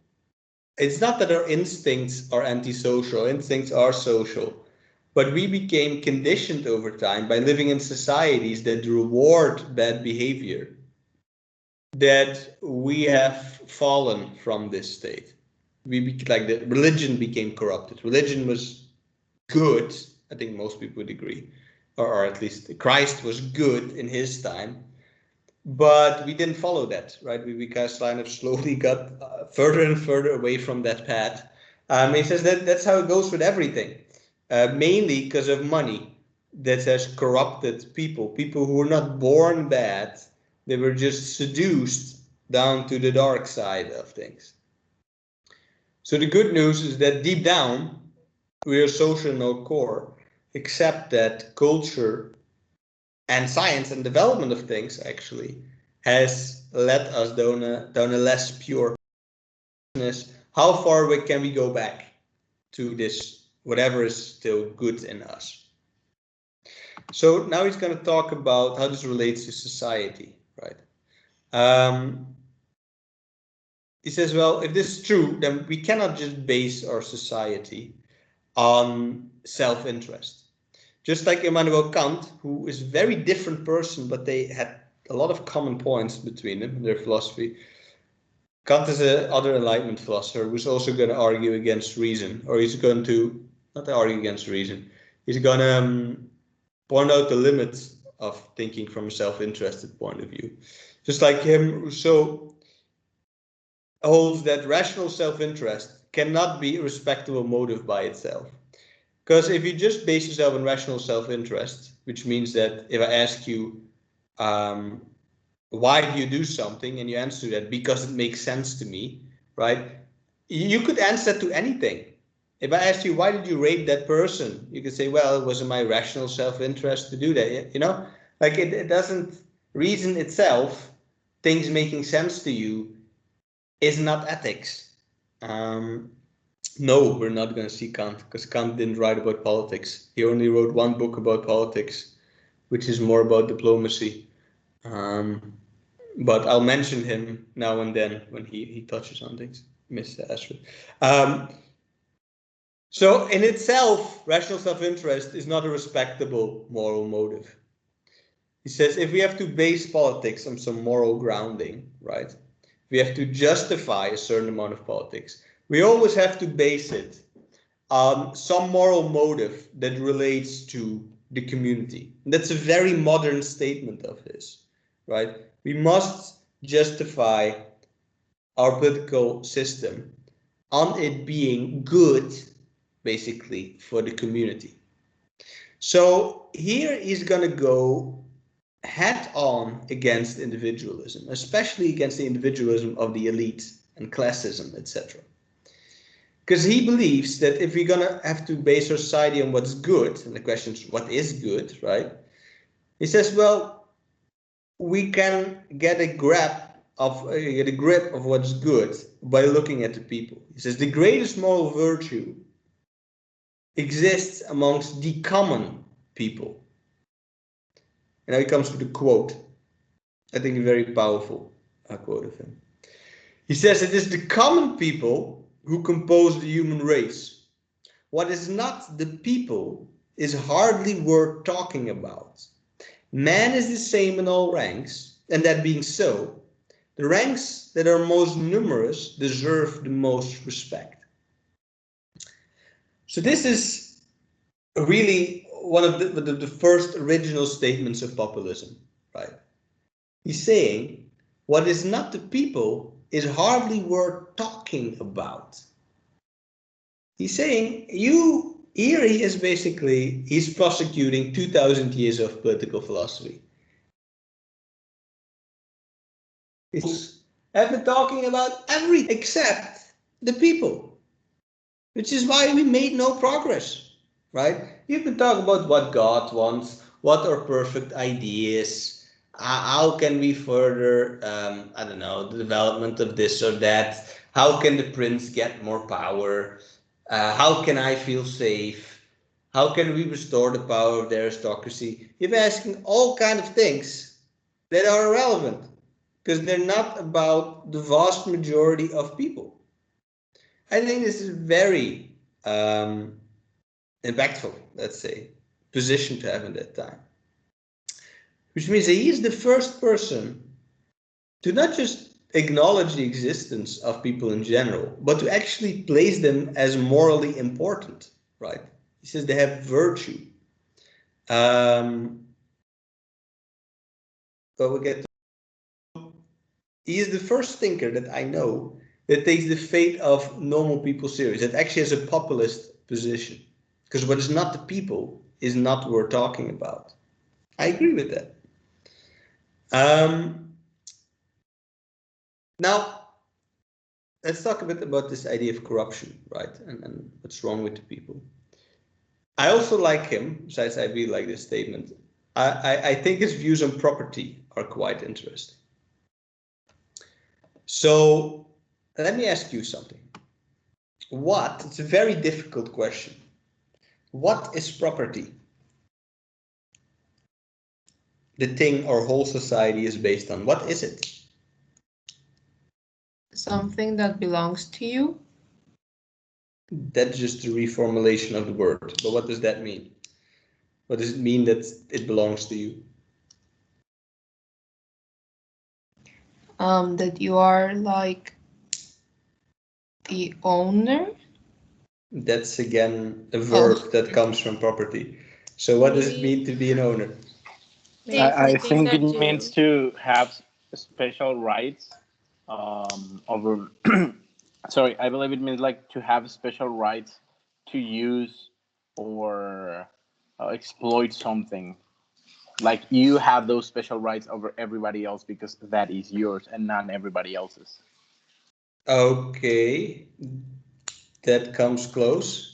[SPEAKER 1] it's not that our instincts are antisocial, instincts are social, but we became conditioned over time by living in societies that reward bad behavior, that we have fallen from this state. Like the religion became corrupted. Religion was good, I think most people would agree, or at least Christ was good in his time, but we didn't follow that, right? We kind of slowly got further and further away from that path. He says that that's how it goes with everything, mainly because of money that has corrupted people. People who were not born bad, they were just seduced down to the dark side of things. So the good news is that deep down, we are social in our core, except that culture and science and development of things actually has led us down a less pure path. How far away can we go back to this, whatever is still good in us? So now he's going to talk about how this relates to society, right? He says, well, if this is true, then we cannot just base our society on self-interest. Just like Immanuel Kant, who is a very different person, but they had a lot of common points between them in their philosophy. Kant is another Enlightenment philosopher who's also going to argue against reason, or he's going to, not argue against reason, he's going to point out the limits of thinking from a self-interested point of view. Just like him, Rousseau holds that rational self-interest cannot be a respectable motive by itself. Because if you just base yourself on rational self-interest, which means that if I ask you, why do you do something, and you answer that because it makes sense to me, right? You could answer to anything. If I asked you, why did you rape that person? You could say, well, it was in my rational self-interest to do that. You know, like it doesn't, reason itself, things making sense to you, is not ethics. No, we're not going to see Kant, because Kant didn't write about politics. He only wrote one book about politics, which is more about diplomacy. But I'll mention him now and then when he touches on things, Mr. Ashford. So in itself, rational self-interest is not a respectable moral motive. He says if we have to base politics on some moral grounding, right? We have to justify a certain amount of politics. We always have to base it on some moral motive that relates to the community. And that's a very modern statement of his, right? We must justify our political system on it being good, basically, for the community. So here he's going to go head on against individualism, especially against the individualism of the elite and classism, etc. Because he believes that if we're going to have to base our society on what's good, and the question is, what is good, right? He says, well, we can get a grip of what's good by looking at the people. He says the greatest moral virtue exists amongst the common people. And now he comes with a quote. I think a very powerful quote of him. He says it is the common people who compose the human race. What is not the people is hardly worth talking about. Man is the same in all ranks, and that being so, the ranks that are most numerous deserve the most respect. So this is really one of the first original statements of populism, right? He's saying what is not the people is hardly worth talking about. He's saying here he is basically, he's prosecuting 2000 years of political philosophy. Have been talking about everything except the people, which is why we made no progress, right? You've been talking about what God wants, what are perfect ideas, how can we further, I don't know, the development of this or that, how can the prince get more power, how can I feel safe, how can we restore the power of the aristocracy? You're asking all kinds of things that are irrelevant. because they're not about the vast majority of people. I think this is very impactful, let's say, position to have in that time. Which means that he is the first person to not just acknowledge the existence of people in general, but to actually place them as morally important, right? He says they have virtue. But we'll get to, he is the first thinker that I know that takes the fate of normal people serious, that actually has a populist position. Because what is not the people is not worth talking about. I agree with that. Now, let's talk a bit about this idea of corruption, right? And what's wrong with the people. I also like him, besides I really like this statement. I think his views on property are quite interesting. So let me ask you something. It's a very difficult question. What is property? The thing our whole society is based on. What is it?
[SPEAKER 3] Something that belongs to you.
[SPEAKER 1] That's just a reformulation of the word. But what does that mean? What does it mean that it belongs to you?
[SPEAKER 3] That you are like the owner.
[SPEAKER 1] That's again a verb that comes from property. So what does it mean to be an owner?
[SPEAKER 4] I
[SPEAKER 6] I
[SPEAKER 4] think
[SPEAKER 6] think it
[SPEAKER 4] that
[SPEAKER 6] means to have special rights over. Sorry, I believe it means like to have special rights to use or exploit something. Like you have those special rights over everybody else because that is yours and not everybody else's.
[SPEAKER 1] Okay, that comes close.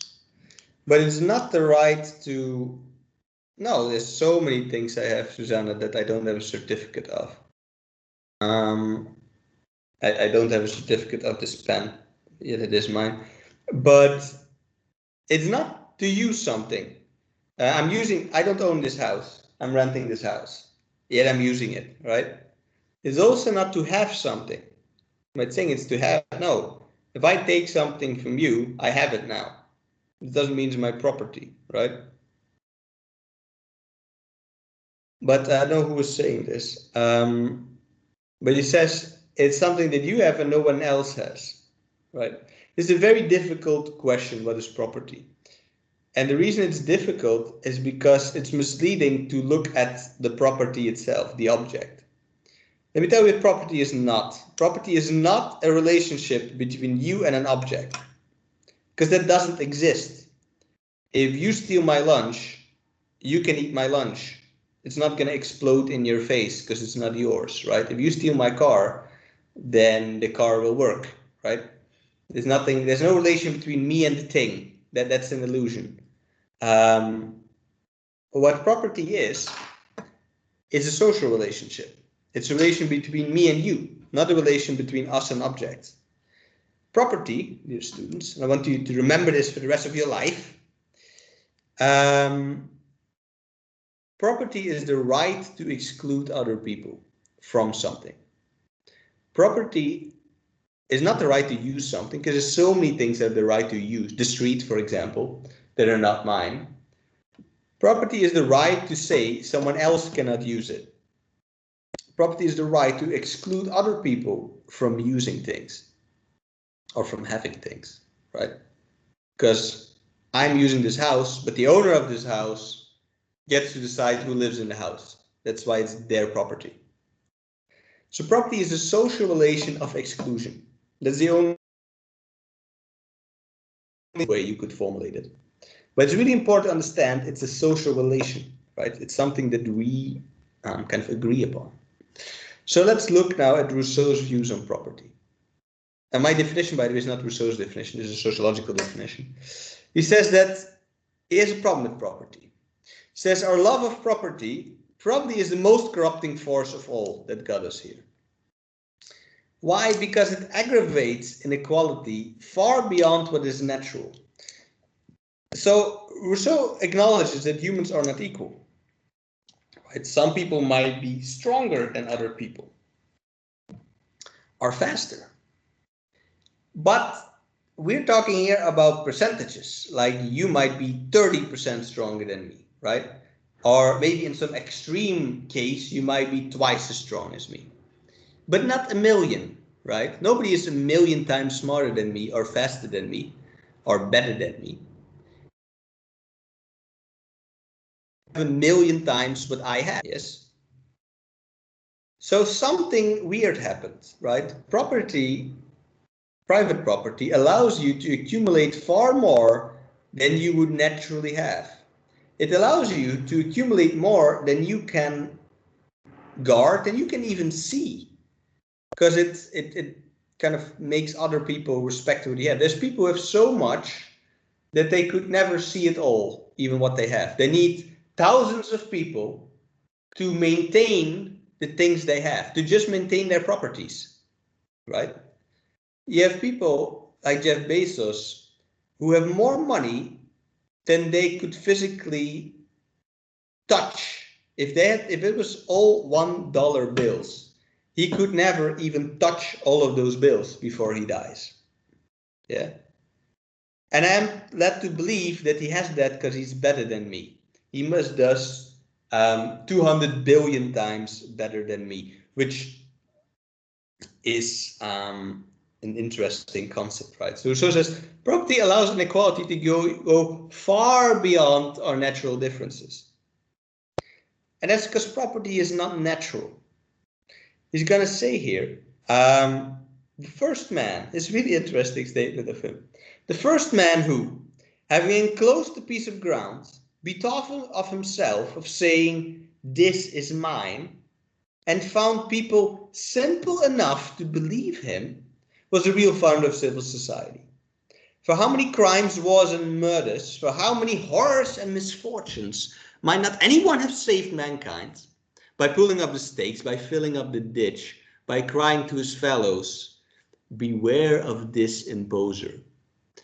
[SPEAKER 1] But it's not the right to. No, there's so many things I have, Susanna, that I don't have a certificate of. I don't have a certificate of this pen, yet it is mine. But it's not to use something. I don't own this house. I'm renting this house, yet I'm using it, right? It's also not to have something. I'm not saying it's to have, no. If I take something from you, I have it now. It doesn't mean it's my property, right? But I don't know who was saying this. But he says it's something that you have and no one else has, right? It's a very difficult question, what is property? And the reason it's difficult is because it's misleading to look at the property itself, the object. Let me tell you what property is not. Property is not a relationship between you and an object, because that doesn't exist. If you steal my lunch, you can eat my lunch. It's not going to explode in your face because it's not yours, right? If you steal my car, then the car will work, right? There's no relation between me and the thing. That's an illusion. What property is a social relationship. It's a relation between me and you, not a relation between us and objects. Property, dear students, and I want you to remember this for the rest of your life. Property is the right to exclude other people from something. Property is not the right to use something, because there's so many things that are the right to use. The street, for example, that are not mine. Property is the right to say someone else cannot use it. Property is the right to exclude other people from using things or from having things, right? Because I'm using this house, but the owner of this house gets to decide who lives in the house. That's why it's their property. So property is a social relation of exclusion. That's the only way you could formulate it. But it's really important to understand it's a social relation, right? It's something that we kind of agree upon. So let's look now at Rousseau's views on property. And my definition, by the way, is not Rousseau's definition. This is a sociological definition. He says that he has a problem with property. He says our love of property probably is the most corrupting force of all that got us here. Why? Because it aggravates inequality far beyond what is natural. So Rousseau acknowledges that humans are not equal. Right? Some people might be stronger than other people. are faster. But we're talking here about percentages, like you might be 30% stronger than me, right? Or maybe in some extreme case, you might be twice as strong as me. But not a million, right? Nobody is a million times smarter than me or faster than me or better than me. A million times what I have, yes? So something weird happened, right? Private property allows you to accumulate far more than you would naturally have. It allows you to accumulate more than you can guard, and you can even see, because it kind of makes other people respect what you have. There's people who have so much that they could never see it all, even what they have. They need thousands of people to maintain the things they have, to just maintain their properties, right? You have people like Jeff Bezos who have more money than they could physically touch. If it was all $1 bills, he could never even touch all of those bills before he dies. Yeah. And I'm led to believe that he has that because he's better than me. He must does 200 billion times better than me, which is an interesting concept, right? So Rousseau says property allows inequality to go far beyond our natural differences. And that's because property is not natural. He's going to say here, the first man, it's a really interesting statement of him. The first man who, having enclosed a piece of ground, bethought of himself of saying, "This is mine," and found people simple enough to believe him, was the real founder of civil society. For how many crimes, wars, and murders, for how many horrors and misfortunes might not anyone have saved mankind? By pulling up the stakes, by filling up the ditch, by crying to his fellows, "Beware of this imposer.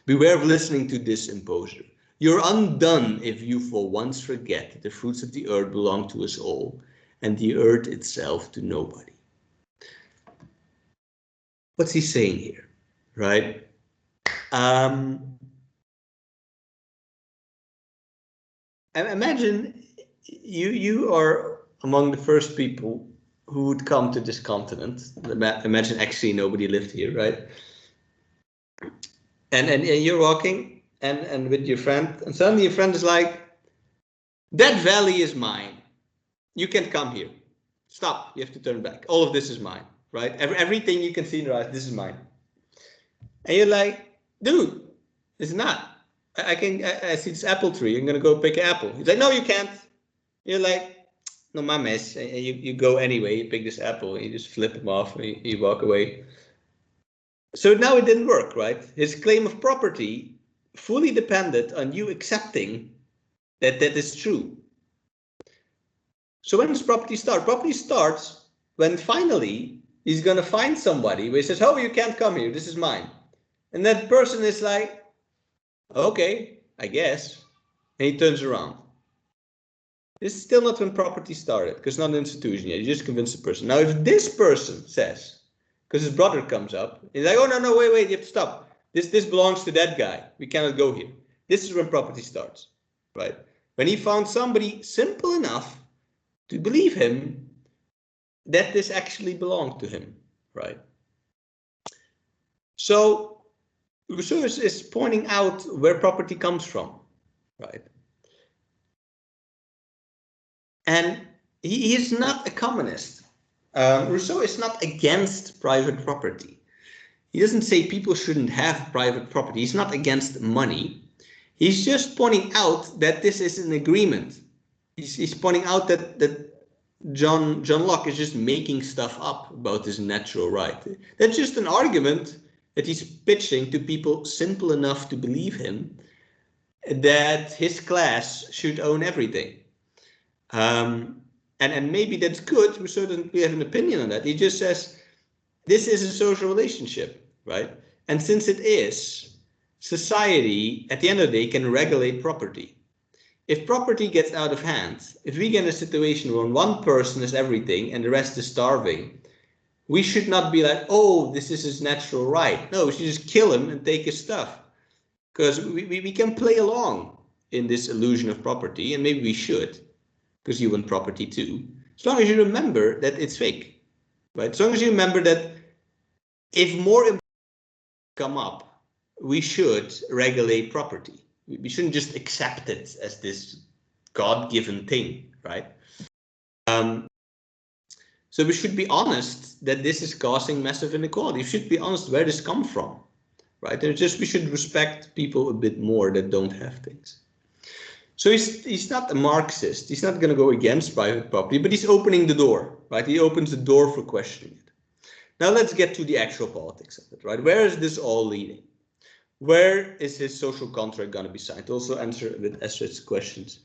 [SPEAKER 1] Beware of listening to this imposer. You're undone if you for once forget that the fruits of the earth belong to us all, and the earth itself to nobody." What's he saying here, right? Imagine you are among the first people who would come to this continent. Imagine actually nobody lived here, right? And you're walking and with your friend, and suddenly your friend is like, "That valley is mine. You can't come here. Stop. You have to turn back. All of this is mine," right? Everything you can see in your eyes, this is mine. And you're like, "Dude, it's not. I see this apple tree. I'm gonna go pick an apple." He's like, "No, you can't." You're like, "No mames." And you go anyway. You pick this apple and you just flip him off and you walk away. So now it didn't work, right? His claim of property fully depended on you accepting that that is true. So when does property start? Property starts when finally he's gonna find somebody where he says, "Oh, you can't come here. This is mine." And that person is like, "Okay, I guess." And he turns around. This is still not when property started, because it's not an institution yet. You just convince the person. Now, if this person says, because his brother comes up, he's like, "Oh, no, wait, you have to stop. This belongs to that guy. We cannot go here." This is when property starts, right? When he found somebody simple enough to believe him that this actually belonged to him, right? So Rousseau is pointing out where property comes from, right? And he is not a communist. Rousseau is not against private property. He doesn't say people shouldn't have private property. He's not against money. He's just pointing out that this is an agreement. He's pointing out that John Locke is just making stuff up about this natural right. That's just an argument that he's pitching to people simple enough to believe him that his class should own everything. And maybe that's good. Rousseau doesn't really have an opinion on that. He just says this is a social relationship, right? And since it is, society at the end of the day can regulate property. If property gets out of hand, if we get in a situation where one person has everything and the rest is starving, we should not be like, oh, this is his natural right. No, we should just kill him and take his stuff. Because we can play along in this illusion of property, and maybe we should, because you want property too. As long as you remember that it's fake, right? As long as you remember that if more come up, we should regulate property. We shouldn't just accept it as this God-given thing, right? So we should be honest that this is causing massive inequality. We should be honest where this comes from, right? And just we should respect people a bit more that don't have things. So he's not a Marxist. He's not going to go against private property, but he's opening the door, right? He opens the door for questioning it. Now let's get to the actual politics of it, right? Where is this all leading? Where is his social contract going to be signed? Also answer with Astrid's questions.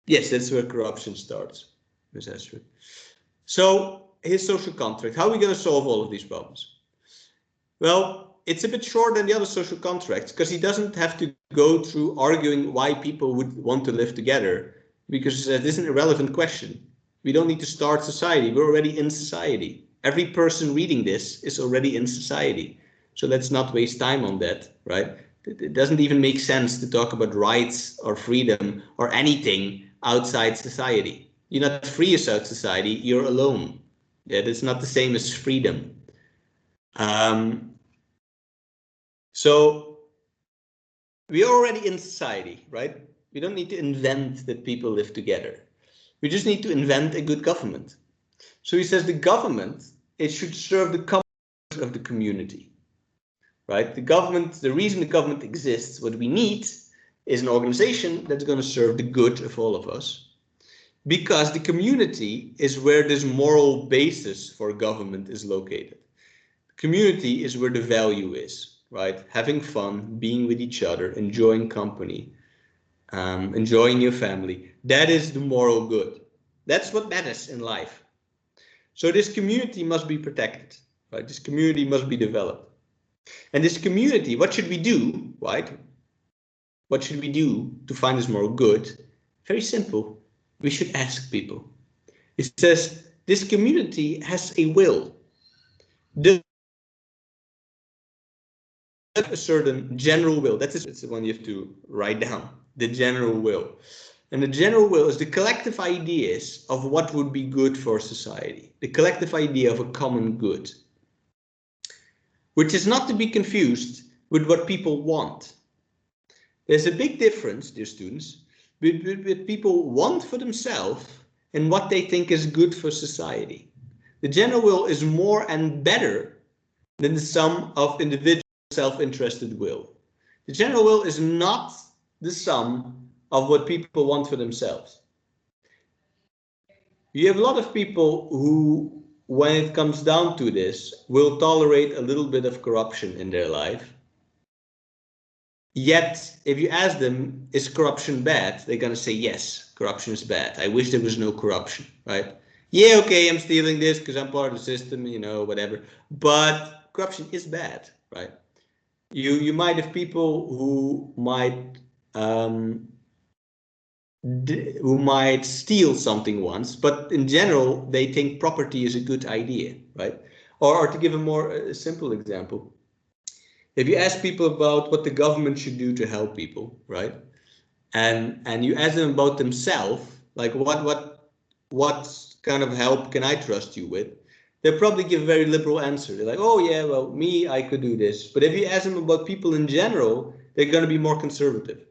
[SPEAKER 1] Yes, that's where corruption starts, Ms. Astrid. So his social contract, how are we going to solve all of these problems? Well, it's a bit shorter than the other social contracts because he doesn't have to go through arguing why people would want to live together, because this is an irrelevant question. We don't need to start society. We're already in society. Every person reading this is already in society. So let's not waste time on that, right? It doesn't even make sense to talk about rights or freedom or anything outside society. You're not free outside society, you're alone. Yeah, that's not the same as freedom. So we're already in society, right? We don't need to invent that people live together. We just need to invent a good government. So he says the government, it should serve the common good of the community, right? The government, the reason the government exists, what we need is an organization that's going to serve the good of all of us, because the community is where this moral basis for government is located. Community is where the value is, right? Having fun, being with each other, enjoying company, enjoying your family. That is the moral good. That's what matters in life. So this community must be protected, right? This community must be developed. And this community, what should we do, right? What should we do to find this moral good? Very simple. We should ask people. It says this community has a will. A certain general will. It's the one you have to write down. The general will. And the general will is the collective ideas of what would be good for society. The collective idea of a common good. Which is not to be confused with what people want. There's a big difference, dear students, between what people want for themselves and what they think is good for society. The general will is more and better than the sum of individual self-interested will. The general will is not the sum of what people want for themselves. You have a lot of people who, when it comes down to this, will tolerate a little bit of corruption in their life. Yet, if you ask them, is corruption bad? They're going to say, yes, corruption is bad. I wish there was no corruption, right? Yeah, okay, I'm stealing this because I'm part of the system, you know, whatever. But corruption is bad, right? You might have people who might steal something once, but in general, they think property is a good idea, right? Or to give a more simple example, if you ask people about what the government should do to help people, right? And you ask them about themselves, like what kind of help can I trust you with? They'll probably give a very liberal answer. They're like, oh yeah, well, me, I could do this. But if you ask them about people in general, they're going to be more conservative.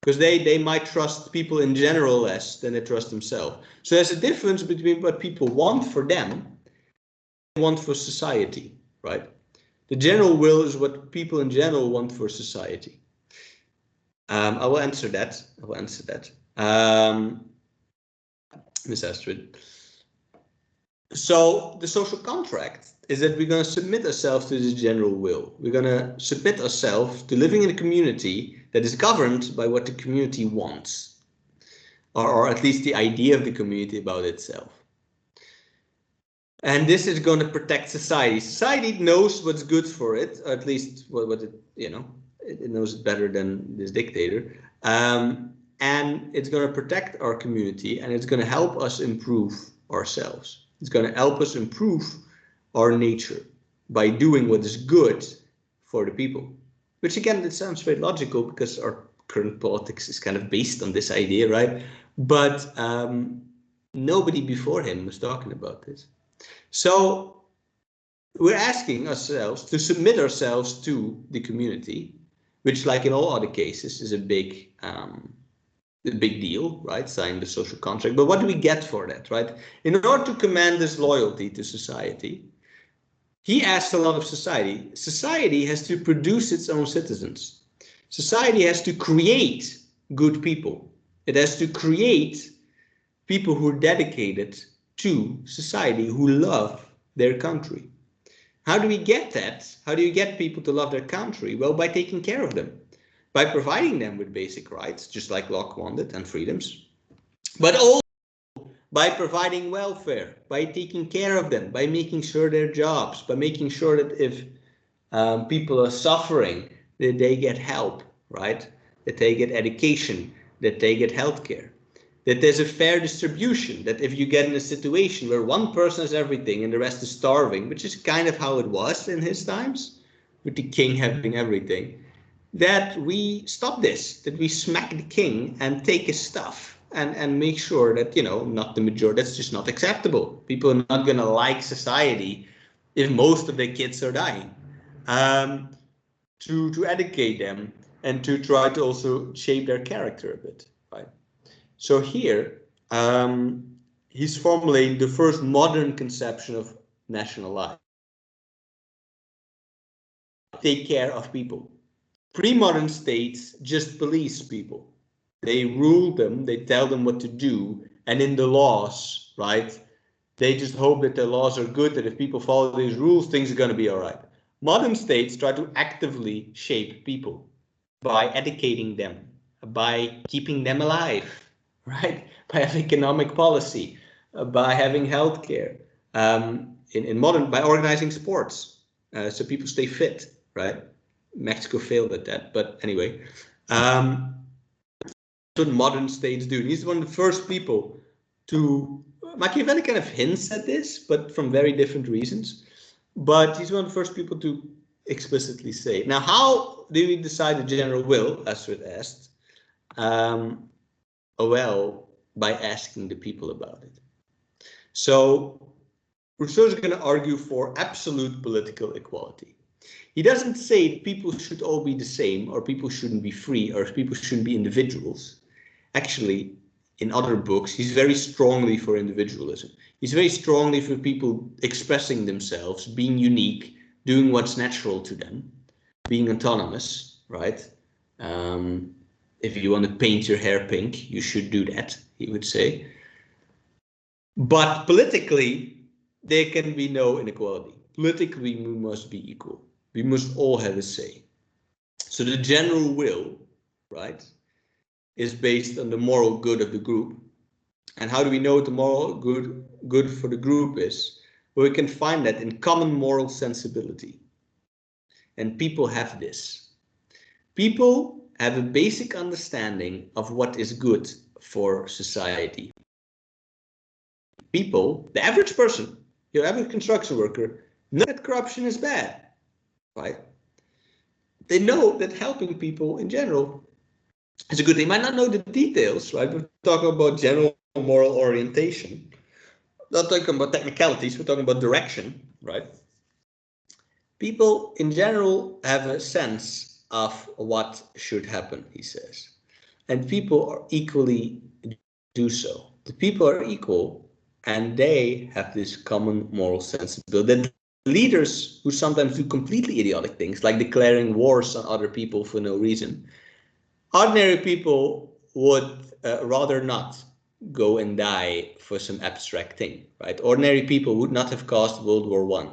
[SPEAKER 1] Because they might trust people in general less than they trust themselves. So there's a difference between what people want for them and want for society, right? The general will is what people in general want for society. I will answer that. Ms. Astrid. So the social contract is that we're going to submit ourselves to this general will. We're going to submit ourselves to living in a community that is governed by what the community wants, or at least the idea of the community about itself. And this is going to protect society. Society knows what's good for it, or at least what it, you know, it knows it better than this dictator. And and it's going to protect our community, and it's going to help us improve ourselves. It's going to help us improve our nature by doing what is good for the people. Which again, it sounds very logical because our current politics is kind of based on this idea, right? But nobody before him was talking about this. So we're asking ourselves to submit ourselves to the community, which, like in all other cases, is a big deal, right? Sign the social contract. But what do we get for that, right? In order to command this loyalty to society, he asks a lot of society. Society has to produce its own citizens. Society has to create good people. It has to create people who are dedicated to society, who love their country. How do we get that? How do you get people to love their country? Well, by taking care of them, by providing them with basic rights, just like Locke wanted, and freedoms, but also by providing welfare, by taking care of them, by making sure their jobs, by making sure that if people are suffering, that they get help, right? That they get education, that they get healthcare, that there's a fair distribution, that if you get in a situation where one person has everything and the rest is starving, which is kind of how it was in his times, with the king having everything, that we stop this, that we smack the king and take his stuff and make sure that, you know, not the majority, that's just not acceptable. People are not going to like society if most of their kids are dying. To educate them and to try to also shape their character a bit, right? So here, he's formulating the first modern conception of national life. Take care of people. Pre-modern states just police people. They rule them, they tell them what to do, and in the laws, right, they just hope that the laws are good, that if people follow these rules, things are going to be all right. Modern states try to actively shape people by educating them, by keeping them alive, right, by having economic policy, by having healthcare, in modern, by organizing sports, so people stay fit, right? Mexico failed at that, but anyway, that's what modern states do. He's one of the first people to, Machiavelli kind of hints at this, but from very different reasons. But he's one of the first people to explicitly say it. Now, how do we decide the general will, Astrid asked? Well, by asking the people about it. So Rousseau is going to argue for absolute political equality. He doesn't say people should all be the same, or people shouldn't be free, or people shouldn't be individuals. Actually, in other books, he's very strongly for individualism. He's very strongly for people expressing themselves, being unique, doing what's natural to them, being autonomous, right? If you want to paint your hair pink, you should do that, he would say. But politically, there can be no inequality. Politically, we must be equal. We must all have a say. So the general will, right, is based on the moral good of the group. And how do we know what the moral good for the group is? Well, we can find that in common moral sensibility. And people have this. People have a basic understanding of what is good for society. People, the average person, your average construction worker, know that corruption is bad, right? They know that helping people in general is a good thing. They might not know the details, right? We're talking about general moral orientation. We're not talking about technicalities, we're talking about direction, right? People in general have a sense of what should happen, he says. And people are equally do so. The people are equal and they have this common moral sensibility. That leaders who sometimes do completely idiotic things, like declaring wars on other people for no reason, ordinary people would rather not go and die for some abstract thing, right? Ordinary people would not have caused World War I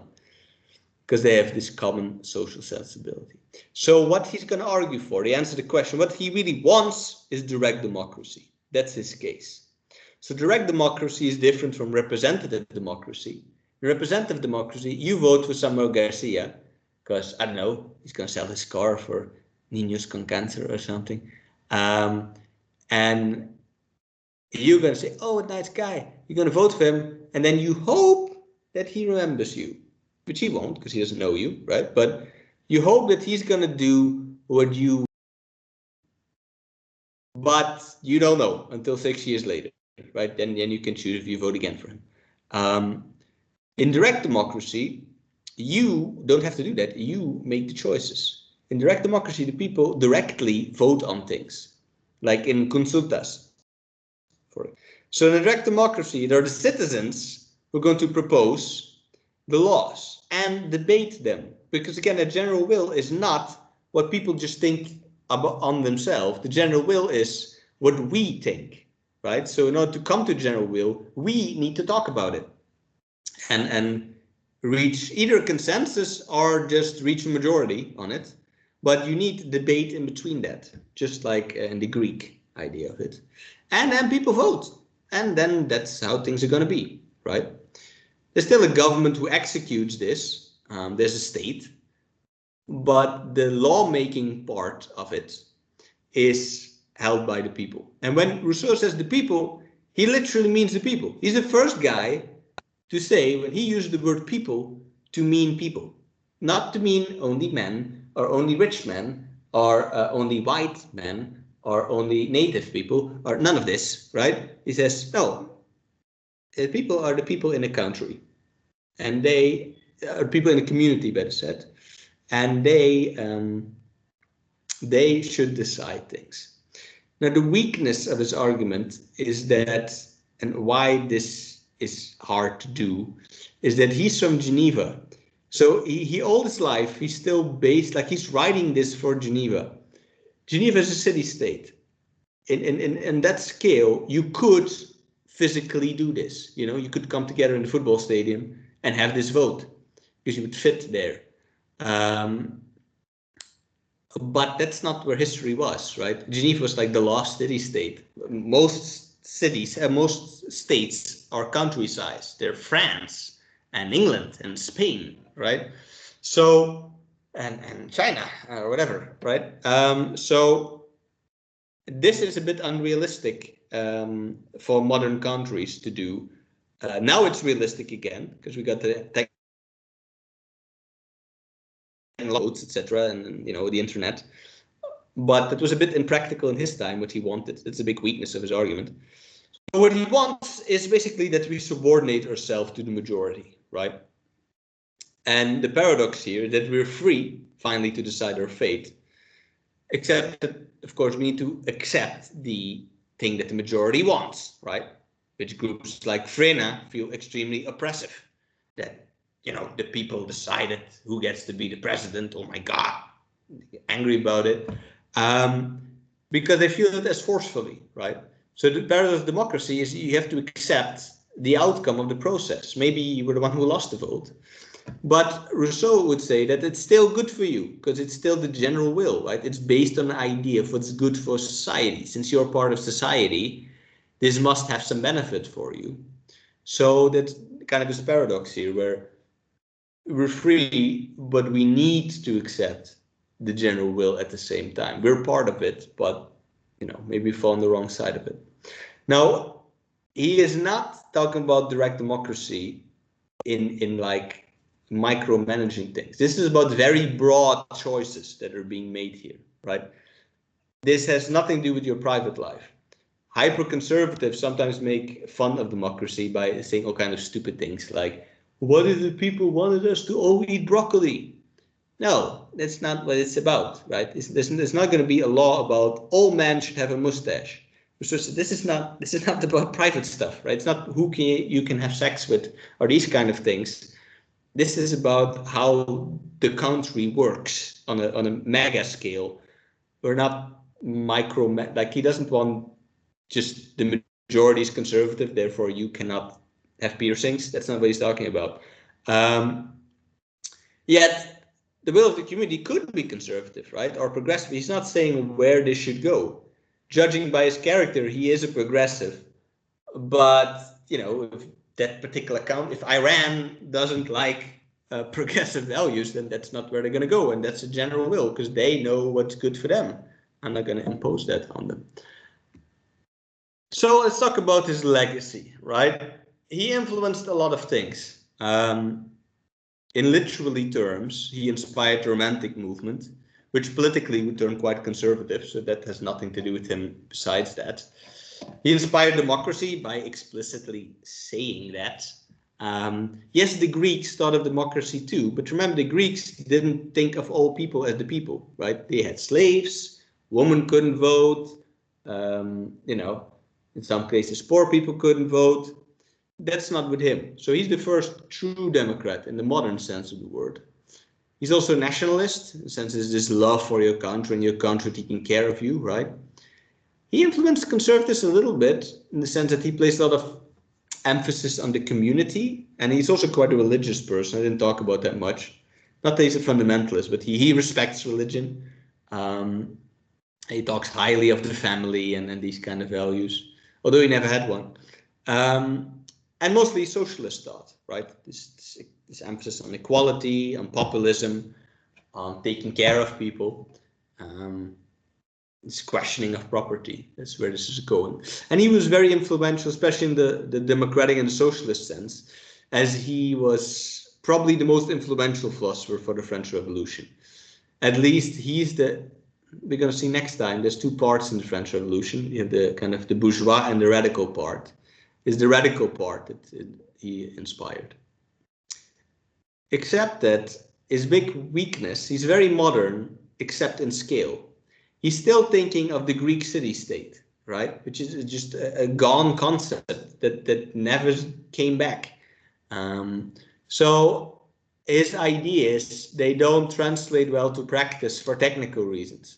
[SPEAKER 1] because they have this common social sensibility. So what he's going to argue for, he answers the question, what he really wants is direct democracy. That's his case. So direct democracy is different from representative democracy. In representative democracy, you vote for Samuel Garcia because, I don't know, he's going to sell his car for Niños con Cancer or something. and you're going to say, oh, a nice guy. You're going to vote for him, and then you hope that he remembers you, which he won't because he doesn't know you, right? But you hope that he's going to do what you, but you don't know until 6 years later, right? Then you can choose if you vote again for him. In direct democracy, you don't have to do that. You make the choices. In direct democracy, the people directly vote on things, like in consultas. So in a direct democracy, there are the citizens who are going to propose the laws and debate them. Because again, a general will is not what people just think about on themselves. The general will is what we think, right? So in order to come to general will, we need to talk about it and reach either consensus or just reach a majority on it. But you need debate in between that, just like in the Greek idea of it. And then people vote. And then that's how things are going to be, right? There's still a government who executes this. There's a state. But the lawmaking part of it is held by the people. And when Rousseau says the people, he literally means the people. He's the first guy to say, when he used the word people, to mean people. Not to mean only men, or only rich men, or only white men, or only native people, or none of this, right? He says, no, the people are the people in a country. And they are people in a community, better said. And they should decide things. Now, the weakness of his argument is that, and why this is hard to do, is that he's from Geneva. So he all his life, he's still based, like he's writing this for Geneva. Geneva is a city-state. In that scale, you could physically do this. You know, you could come together in the football stadium and have this vote because you would fit there. But that's not where history was, right? Geneva was like the last city-state. Most cities, most states are country-sized. They're France and England and Spain, right? So, and China or whatever, right? So this is a bit unrealistic for modern countries to do. Now it's realistic again because we got the tech and loads, etc., and you know the internet. But it was a bit impractical in his time, what he wanted. It's a big weakness of his argument. So what he wants is basically that we subordinate ourselves to the majority, right? And the paradox here is that we're free, finally, to decide our fate. Except that, of course, we need to accept the thing that the majority wants, right? Which groups like Frena feel extremely oppressive. That, you know, the people decided who gets to be the president. Oh my God, angry about it. Because they feel it as forcefully, right? So the paradox of democracy is you have to accept the outcome of the process. Maybe you were the one who lost the vote, but Rousseau would say that it's still good for you because it's still the general will, right? It's based on an idea of what's good for society. Since you're part of society, this must have some benefit for you. So that's kind of this paradox here where we're free, but we need to accept the general will at the same time. We're part of it, but you know, maybe fall on the wrong side of it. Now, he is not talking about direct democracy in like micromanaging things. This is about very broad choices that are being made here, right? This has nothing to do with your private life. Hyper-conservatives sometimes make fun of democracy by saying all kinds of stupid things like, what if the people wanted us to all eat broccoli? No, that's not what it's about, right? There's not going to be a law about all men should have a mustache. So this is not about private stuff, right? It's not who you can have sex with or these kind of things. This is about how the country works on a mega scale. We're not like he doesn't want just the majority is conservative, therefore you cannot have piercings. That's not what he's talking about. Yet the will of the community could be conservative, right, or progressive. He's not saying where this should go. Judging by his character, he is a progressive. But you know, if that particular if Iran doesn't like progressive values, then that's not where they're going to go, and that's a general will because they know what's good for them. I'm not going to impose that on them. So let's talk about his legacy, right? He influenced a lot of things. In literally terms, he inspired the Romantic movement, which politically would turn quite conservative, so that has nothing to do with him besides that. He inspired democracy by explicitly saying that. Yes, the Greeks thought of democracy too, but remember, the Greeks didn't think of all people as the people, right? They had slaves, women couldn't vote, in some cases, poor people couldn't vote. That's not with him. So he's the first true Democrat in the modern sense of the word. He's also a nationalist, in the sense it's this love for your country and your country taking care of you, right? He influenced conservatives a little bit in the sense that he placed a lot of emphasis on the community, and he's also quite a religious person. I didn't talk about that much. Not that he's a fundamentalist, but he respects religion. He talks highly of the family and these kind of values, although he never had one. And mostly socialist thought, right? This emphasis on equality, on populism, on taking care of people. This questioning of property. That's where this is going. And he was very influential, especially in the democratic and the socialist sense, as he was probably the most influential philosopher for the French Revolution. At least he's we're going to see next time, there's two parts in the French Revolution. You have the kind of the bourgeois and the radical part. It's the radical part that he inspired. Except that his big weakness, he's very modern, except in scale. He's still thinking of the Greek city-state, right? Which is just a gone concept that never came back. So his ideas, they don't translate well to practice for technical reasons,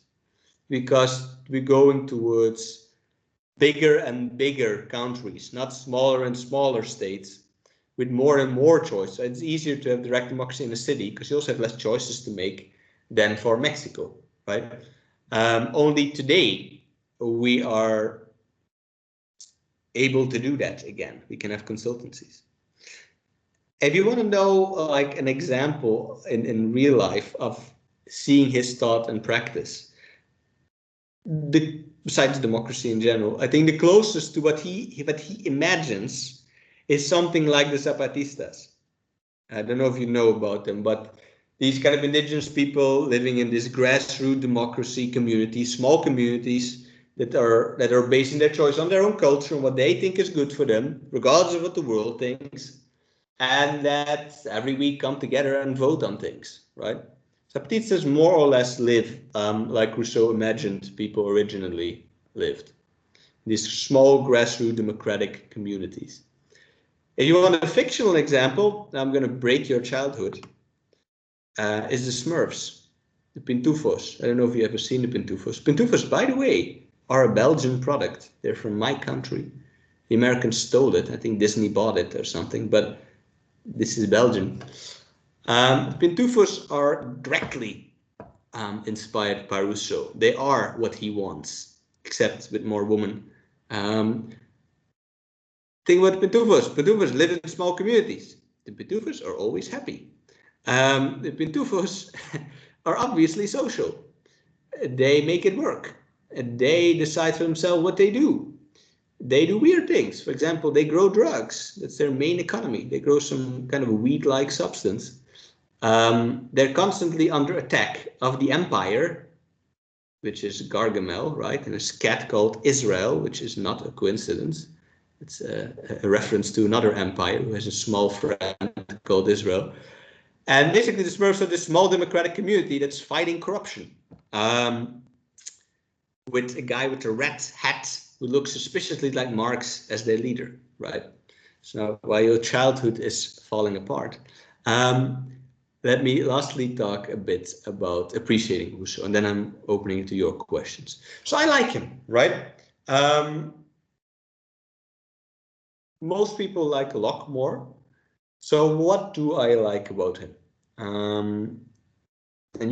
[SPEAKER 1] because we're going towards bigger and bigger countries, not smaller and smaller states with more and more choice. So it's easier to have direct democracy in a city because you also have less choices to make than for Mexico, right? Only today we are able to do that again. We can have consultancies. If you want to know like an example in real life of seeing his thought and practice, besides democracy in general, I think the closest to what he imagines is something like the Zapatistas. I don't know if you know about them, but these kind of indigenous people living in this grassroots democracy community, small communities that are basing their choice on their own culture and what they think is good for them, regardless of what the world thinks, and that every week come together and vote on things, right? Zapatistas more or less live like Rousseau imagined people originally lived. These small grassroots democratic communities. If you want a fictional example, I'm going to break your childhood, is the Smurfs, the Pintufos. I don't know if you ever seen the Pintufos. Pintufos, by the way, are a Belgian product. They're from my country. The Americans stole it. I think Disney bought it or something, but this is Belgian. Pintufos are directly inspired by Rousseau. They are what he wants, except with more women. Think about Pintufos. Pintufos live in small communities. The Pintufos are always happy. The Pintufos are obviously social. They make it work. They decide for themselves what they do. They do weird things. For example, they grow drugs. That's their main economy. They grow some kind of a weed-like substance. They're constantly under attack of the empire, which is Gargamel, right? And a cat called Israel, which is not a coincidence. It's a reference to another empire who has a small friend called Israel. And basically the Smurfs are this small democratic community that's fighting corruption. With a guy with a red hat who looks suspiciously like Marx as their leader, right? So while your childhood is falling apart, let me lastly talk a bit about appreciating Rousseau, and then I'm opening it to your questions. So I like him, right? Most people like Locke more. So what do I like about him? And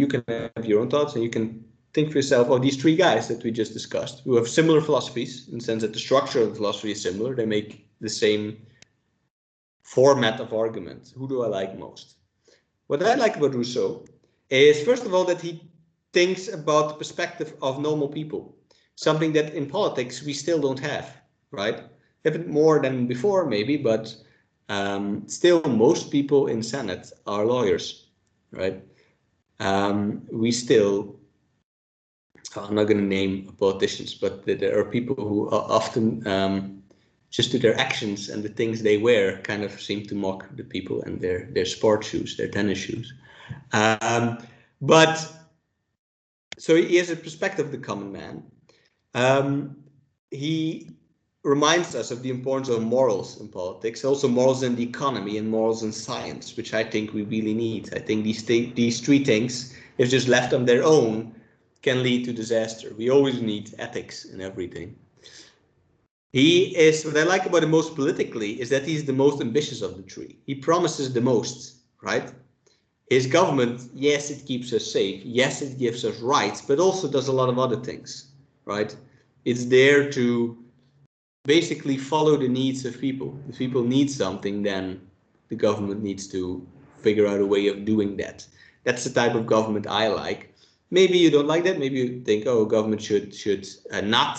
[SPEAKER 1] you can have your own thoughts, and you can think for yourself of these three guys that we just discussed, who have similar philosophies in the sense that the structure of the philosophy is similar. They make the same format of argument. Who do I like most? What I like about Rousseau is, first of all, that he thinks about the perspective of normal people, something that in politics we still don't have. right? Even more than before, maybe, but still, most people in Senate are lawyers, right? We still, I'm not going to name politicians, but there are people who are often just to their actions and the things they wear kind of seem to mock the people and their sport shoes, their tennis shoes. But so he has a perspective of the common man. He reminds us of the importance of morals in politics, also morals in the economy and morals in science, which I think we really need. I think these three things, if just left on their own, can lead to disaster. We always need ethics in everything. He is, what I like about him most politically is that he's the most ambitious of the three. He promises the most, right? His government, yes, it keeps us safe. Yes, it gives us rights, but also does a lot of other things, right? It's there to basically follow the needs of people. If people need something, then the government needs to figure out a way of doing that. That's the type of government I like. Maybe you don't like that. Maybe you think, oh, government should not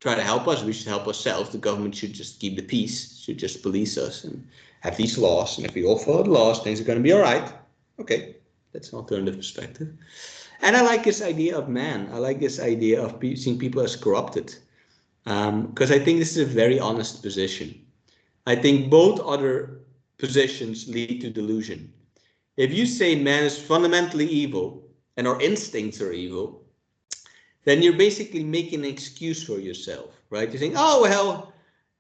[SPEAKER 1] try to help us. We should help ourselves. The government should just keep the peace, should just police us and have these laws. And if we all follow the laws, things are going to be all right. Okay, that's an alternative perspective. And I like this idea of man. I like this idea of seeing people as corrupted. Because I think this is a very honest position. I think both other positions lead to delusion. If you say man is fundamentally evil and our instincts are evil, then you're basically making an excuse for yourself, right? You're saying, oh, well,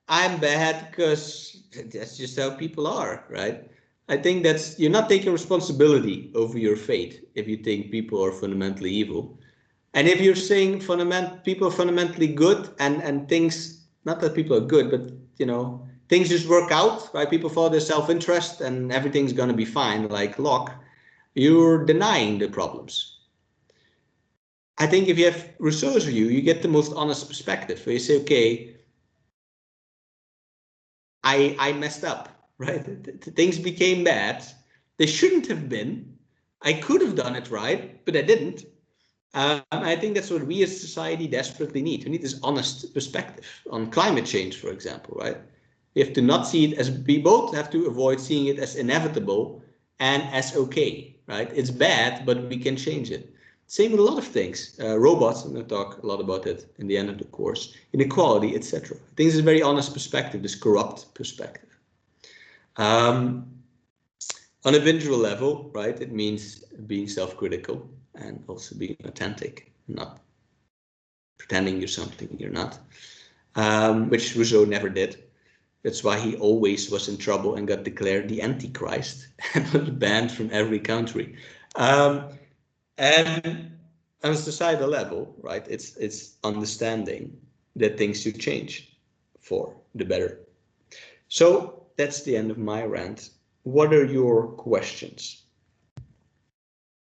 [SPEAKER 1] I'm bad because that's just how people are, right? I think that's, you're not taking responsibility over your fate if you think people are fundamentally evil. And if you're saying people are fundamentally good and things, not that people are good, but things just work out, right? People follow their self-interest and everything's going to be fine, like Locke, you're denying the problems. I think if you have Rousseau's view, you get the most honest perspective where you say, okay, I messed up, right? Things became bad. They shouldn't have been. I could have done it right, but I didn't. I think that's what we as society desperately need. We need this honest perspective on climate change, for example, right? We have to not see it as, we both have to avoid seeing it as inevitable and as okay, right? It's bad, but we can change it. Same with a lot of things. Robots, I'm going to talk a lot about it in the end of the course. Inequality, etc. I think this is a very honest perspective, this corrupt perspective. On a visual level, right, it means being self-critical and also being authentic, not pretending you're something you're not, which Rousseau never did. That's why he always was in trouble and got declared the Antichrist and was banned from every country. And on a societal level, right, it's understanding that things should change for the better. So that's the end of my rant. What are your questions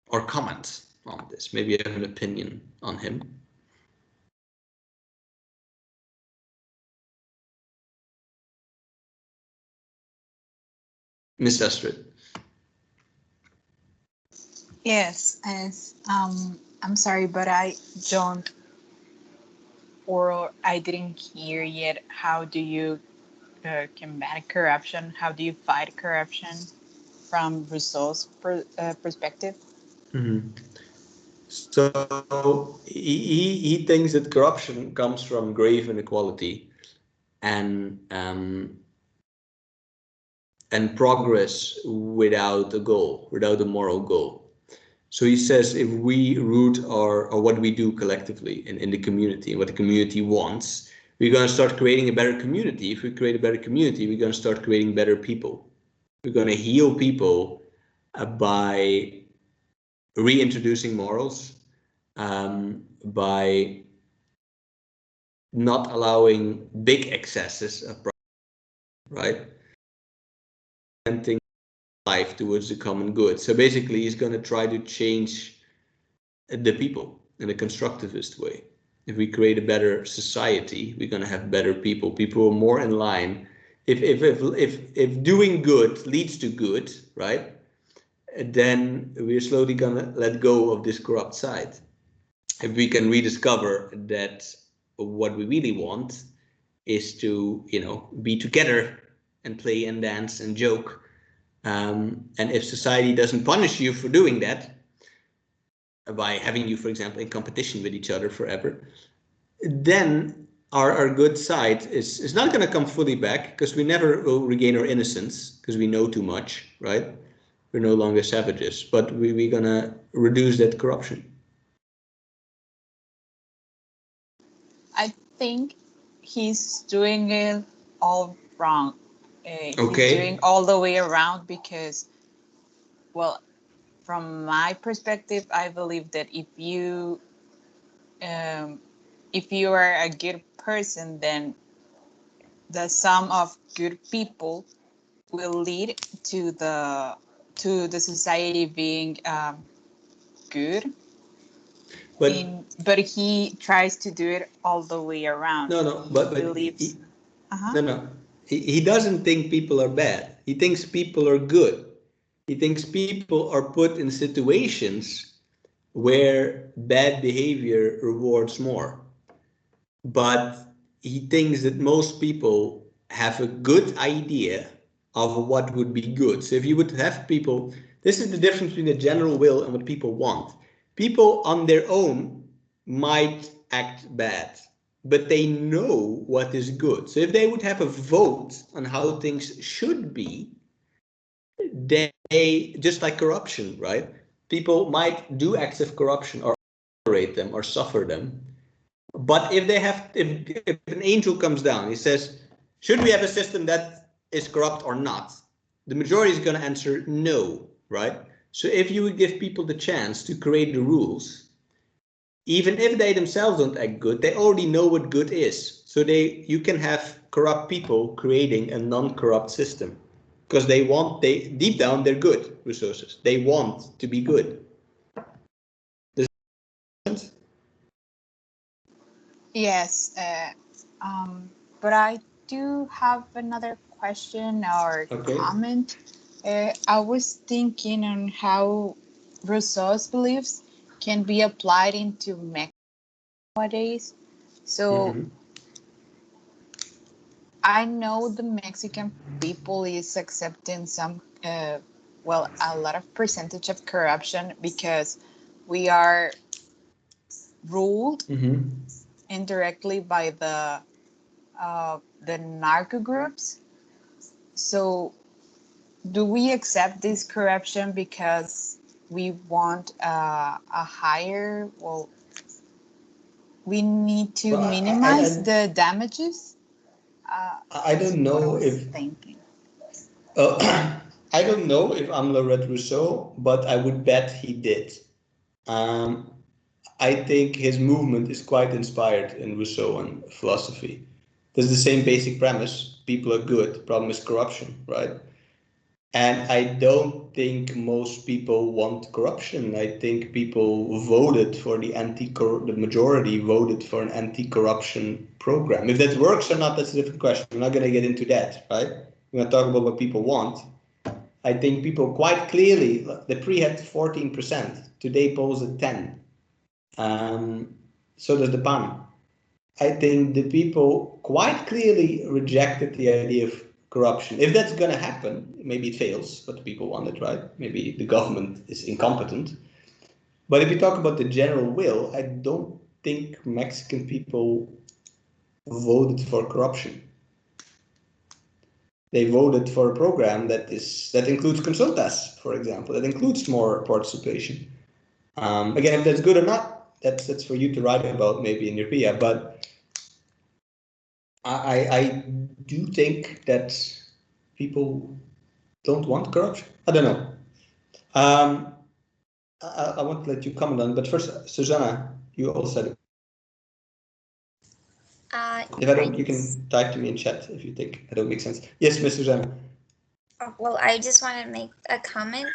[SPEAKER 1] or comments on this? Maybe you have an opinion on him. Miss Astrid.
[SPEAKER 7] Yes, I'm sorry, but I don't, or I didn't hear yet. How do you combat corruption? How do you fight corruption from Rousseau's perspective?
[SPEAKER 1] Mm-hmm. So he thinks that corruption comes from grave inequality and progress without a goal, without a moral goal. So he says if we root or what we do collectively in the community, what the community wants, we're going to start creating a better community. If we create a better community, we're going to start creating better people. We're going to heal people by reintroducing morals, by not allowing big excesses of right? Orienting life towards the common good. So basically, he's going to try to change the people in a constructivist way. If we create a better society, we're going to have better people. People are more in line. If doing good leads to good, right? Then we're slowly going to let go of this corrupt side. If we can rediscover that what we really want is to, you know, be together and play and dance and joke. And if society doesn't punish you for doing that, by having you, for example, in competition with each other forever, then our good side is not going to come fully back, because we never will regain our innocence because we know too much, right? We're no longer savages, but we're going to reduce that corruption.
[SPEAKER 7] I think he's doing it all wrong. He's doing all the way around because, well, from my perspective, I believe that if you are a good person, then the sum of good people will lead to the society being good. But he tries to do it all the way around.
[SPEAKER 1] No, but
[SPEAKER 7] believes.
[SPEAKER 1] No. He doesn't think people are bad. He thinks people are good. He thinks people are put in situations where bad behavior rewards more. But he thinks that most people have a good idea of what would be good. So if you would have people, this is the difference between the general will and what people want. People on their own might act bad, but they know what is good. So if they would have a vote on how things should be, they, just like corruption, right? People might do acts of corruption or tolerate them or suffer them. But if an angel comes down, he says, should we have a system that is corrupt or not? The majority is going to answer no, right? So if you would give people the chance to create the rules, even if they themselves don't act good, they already know what good is. So you can have corrupt people creating a non-corrupt system, because deep down they're good resources. They want to be good. Does that make sense?
[SPEAKER 7] Yes, but I do have another question or comment. I was thinking on how Rousseau's beliefs can be applied into Mexico nowadays. So I know the Mexican people is accepting a lot of percentage of corruption because we are ruled indirectly by the narco groups. So, do we accept this corruption because we want a higher? Well, we need to minimize the damages.
[SPEAKER 1] I don't know if
[SPEAKER 7] thinking.
[SPEAKER 1] I don't know if AMLO read Rousseau, but I would bet he did. I think his movement is quite inspired in Rousseau and philosophy. There's the same basic premise: people are good. The problem is corruption, right? And I don't think most people want corruption. I think people voted for the majority voted for an anti-corruption program. If that works or not, that's a different question. We're not going to get into that, right? We're going to talk about what people want. I think people quite clearly, the PRI had 14%, today polls at 10. So does the PAN. I think the people quite clearly rejected the idea of corruption. If that's going to happen, maybe it fails, but the people want it, right? Maybe the government is incompetent. But if you talk about the general will, I don't think Mexican people voted for corruption. They voted for a program that includes consultas, for example, that includes more participation. Again, if that's good or not, that's for you to write about maybe in your PIA, but I do think that people don't want corruption. I don't know. I want to let you comment on, but first, Susanna, you also said it. If I don't, you can type to me in chat if you think I don't make sense. Yes, Miss Susanna.
[SPEAKER 5] Well, I just want to make a comment.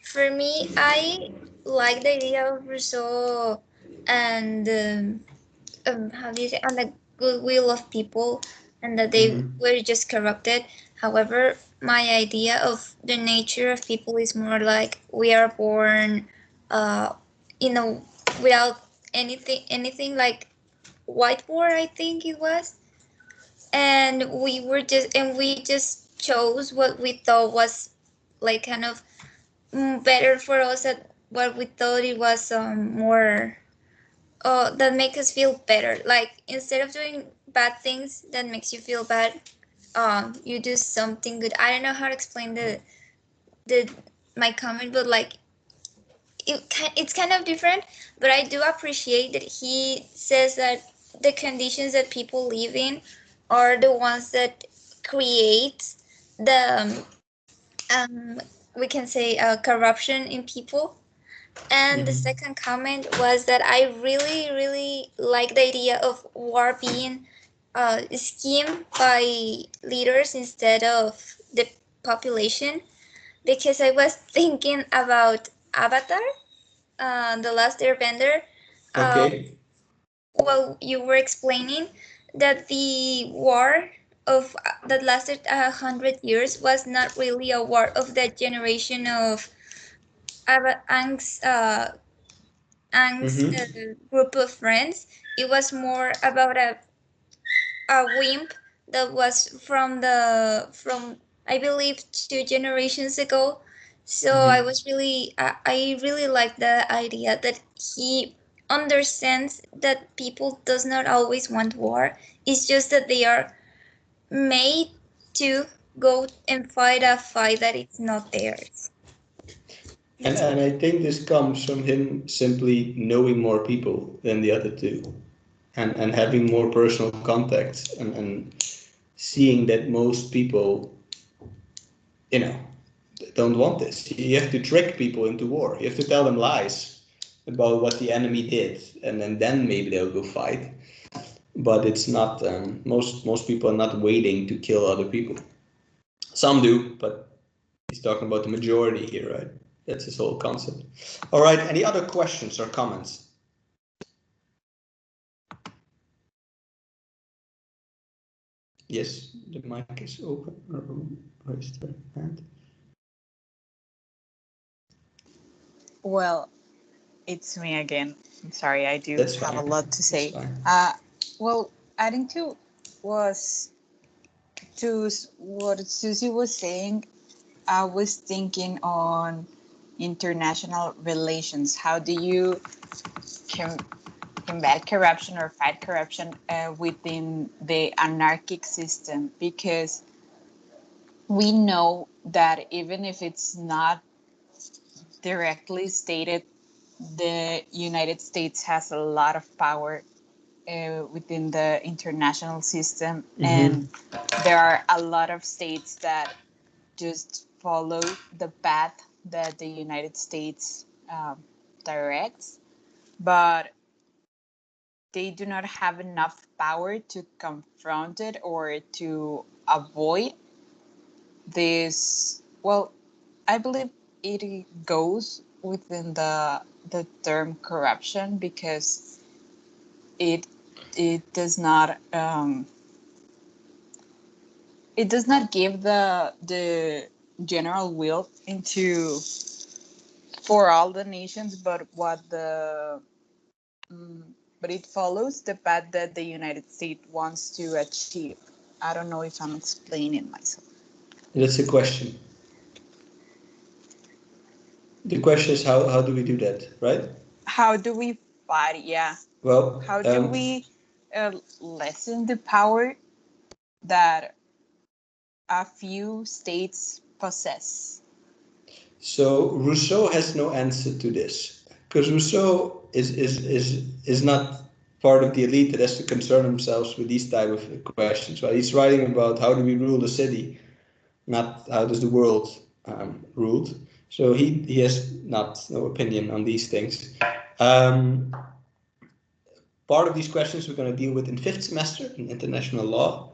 [SPEAKER 5] For me, I like the idea of Rousseau and how do you say, on the goodwill of people, and that they were just corrupted. However, my idea of the nature of people is more like we are born, you know, without anything like white war. I think it was. and we just chose what we thought was like kind of better for us, at what we thought it was more that make us feel better. Like instead of doing bad things that makes you feel bad, you do something good. I don't know how to explain the my comment, but like it's kind of different. But I do appreciate that he says that the conditions that people live in are the ones that create the we can say corruption in people. And the second comment was that I really, really like the idea of war being schemed by leaders instead of the population, because I was thinking about Avatar, the Last Airbender. Uh,
[SPEAKER 1] Okay.
[SPEAKER 5] well, you were explaining that the war of that lasted 100 years was not really a war of that generation of Angst,
[SPEAKER 1] Mm-hmm.
[SPEAKER 5] group of friends. It was more about a wimp that was from I believe 2 generations ago. So I really like the idea that he understands that people does not always want war. It's just that they are made to go and fight a fight that it's not theirs.
[SPEAKER 1] And I think this comes from him simply knowing more people than the other two, and having more personal contacts, and seeing that most people, you know, don't want this. You have to trick people into war. You have to tell them lies about what the enemy did, and then maybe they'll go fight. But it's not. Most people are not waiting to kill other people. Some do, but he's talking about the majority here, right? That's his whole concept. All right. Any other questions or comments? Yes, the mic is open. Raised their hand.
[SPEAKER 7] Well, it's me again. I'm sorry, I do
[SPEAKER 1] That's
[SPEAKER 7] have a
[SPEAKER 1] fine.
[SPEAKER 7] lot to say.
[SPEAKER 1] That's fine.
[SPEAKER 7] Well, adding was to what Susie was saying, I was thinking on international relations. How do you combat corruption or fight corruption within the anarchic system? Because we know that even if it's not directly stated, the United States has a lot of power within the international system, and there are a lot of states that just follow the path that the United States directs, but they do not have enough power to confront it or to avoid this. Well, I believe it goes within the term corruption, because it it does not give the general will into for all the nations, but but it follows the path that the United States wants to achieve. I don't know if I'm explaining myself.
[SPEAKER 1] That's the question. The question is how do we do that, right?
[SPEAKER 7] How do we fight? Yeah.
[SPEAKER 1] Well,
[SPEAKER 7] How do we lessen the power that a few states possess?
[SPEAKER 1] so Rousseau has no answer to this, because Rousseau is not part of the elite that has to concern themselves with these type of questions. Well, he's writing about how do we rule the city, not how does the world ruled. So he has no opinion on these things. Um, Part of these questions we're going to deal with in fifth semester in international law,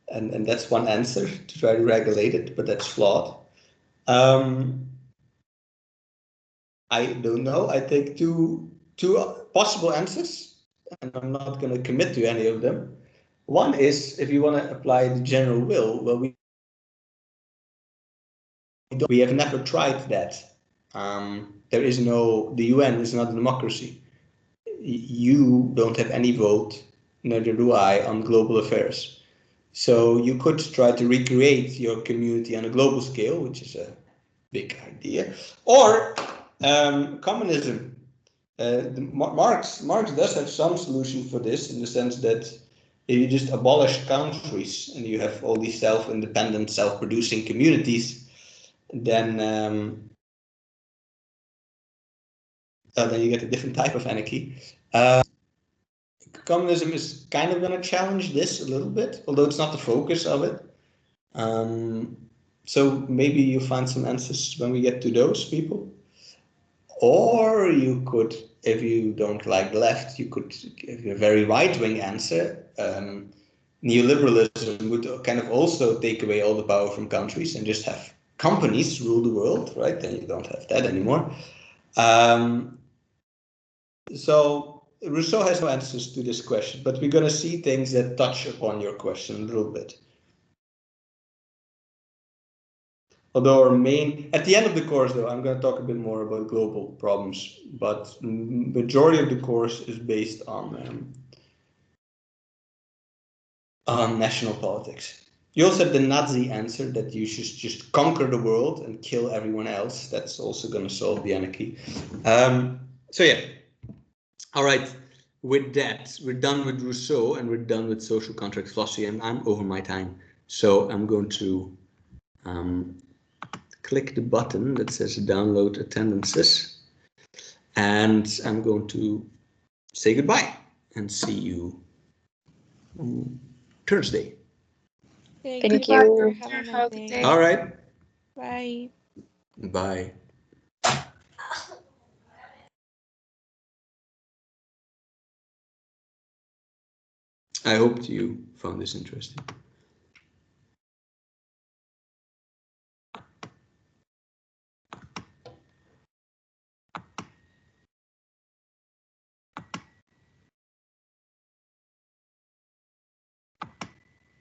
[SPEAKER 1] and that's one answer to try to regulate it, but that's flawed. Um, I don't know. I take two possible answers, and I'm not going to commit to any of them. One is if you want to apply the general will. Well, we have never tried that. There is no. The UN is not a democracy. You don't have any vote, neither do I, on global affairs. So you could try to recreate your community on a global scale, which is a big idea, or communism. Marx does have some solution for this, in the sense that if you just abolish countries and you have all these self-independent, self-producing communities, then you get a different type of anarchy. Communism is kind of going to challenge this a little bit, although it's not the focus of it. So maybe you find some answers when we get to those people. Or you could, if you don't like the left, you could give a very right-wing answer. Neoliberalism would kind of also take away all the power from countries and just have companies rule the world, right? Then you don't have that anymore. So Rousseau has no answers to this question, but we're going to see things that touch upon your question a little bit. Although our main, at the end of the course though, I'm going to talk a bit more about global problems, but majority of the course is based on national politics. You also have the Nazi answer that you should just conquer the world and kill everyone else. That's also going to solve the anarchy. So yeah, all right. With that, we're done with Rousseau and we're done with social contract philosophy, and I'm over my time. So I'm going to click the button that says download attendances, and I'm going to say goodbye and see you on Thursday.
[SPEAKER 2] Thank
[SPEAKER 3] Bye,
[SPEAKER 2] you.
[SPEAKER 4] Have a
[SPEAKER 3] Have a
[SPEAKER 4] nice
[SPEAKER 3] good
[SPEAKER 4] day.
[SPEAKER 3] day.
[SPEAKER 1] All right.
[SPEAKER 4] Bye.
[SPEAKER 1] Bye. I hope you found this interesting.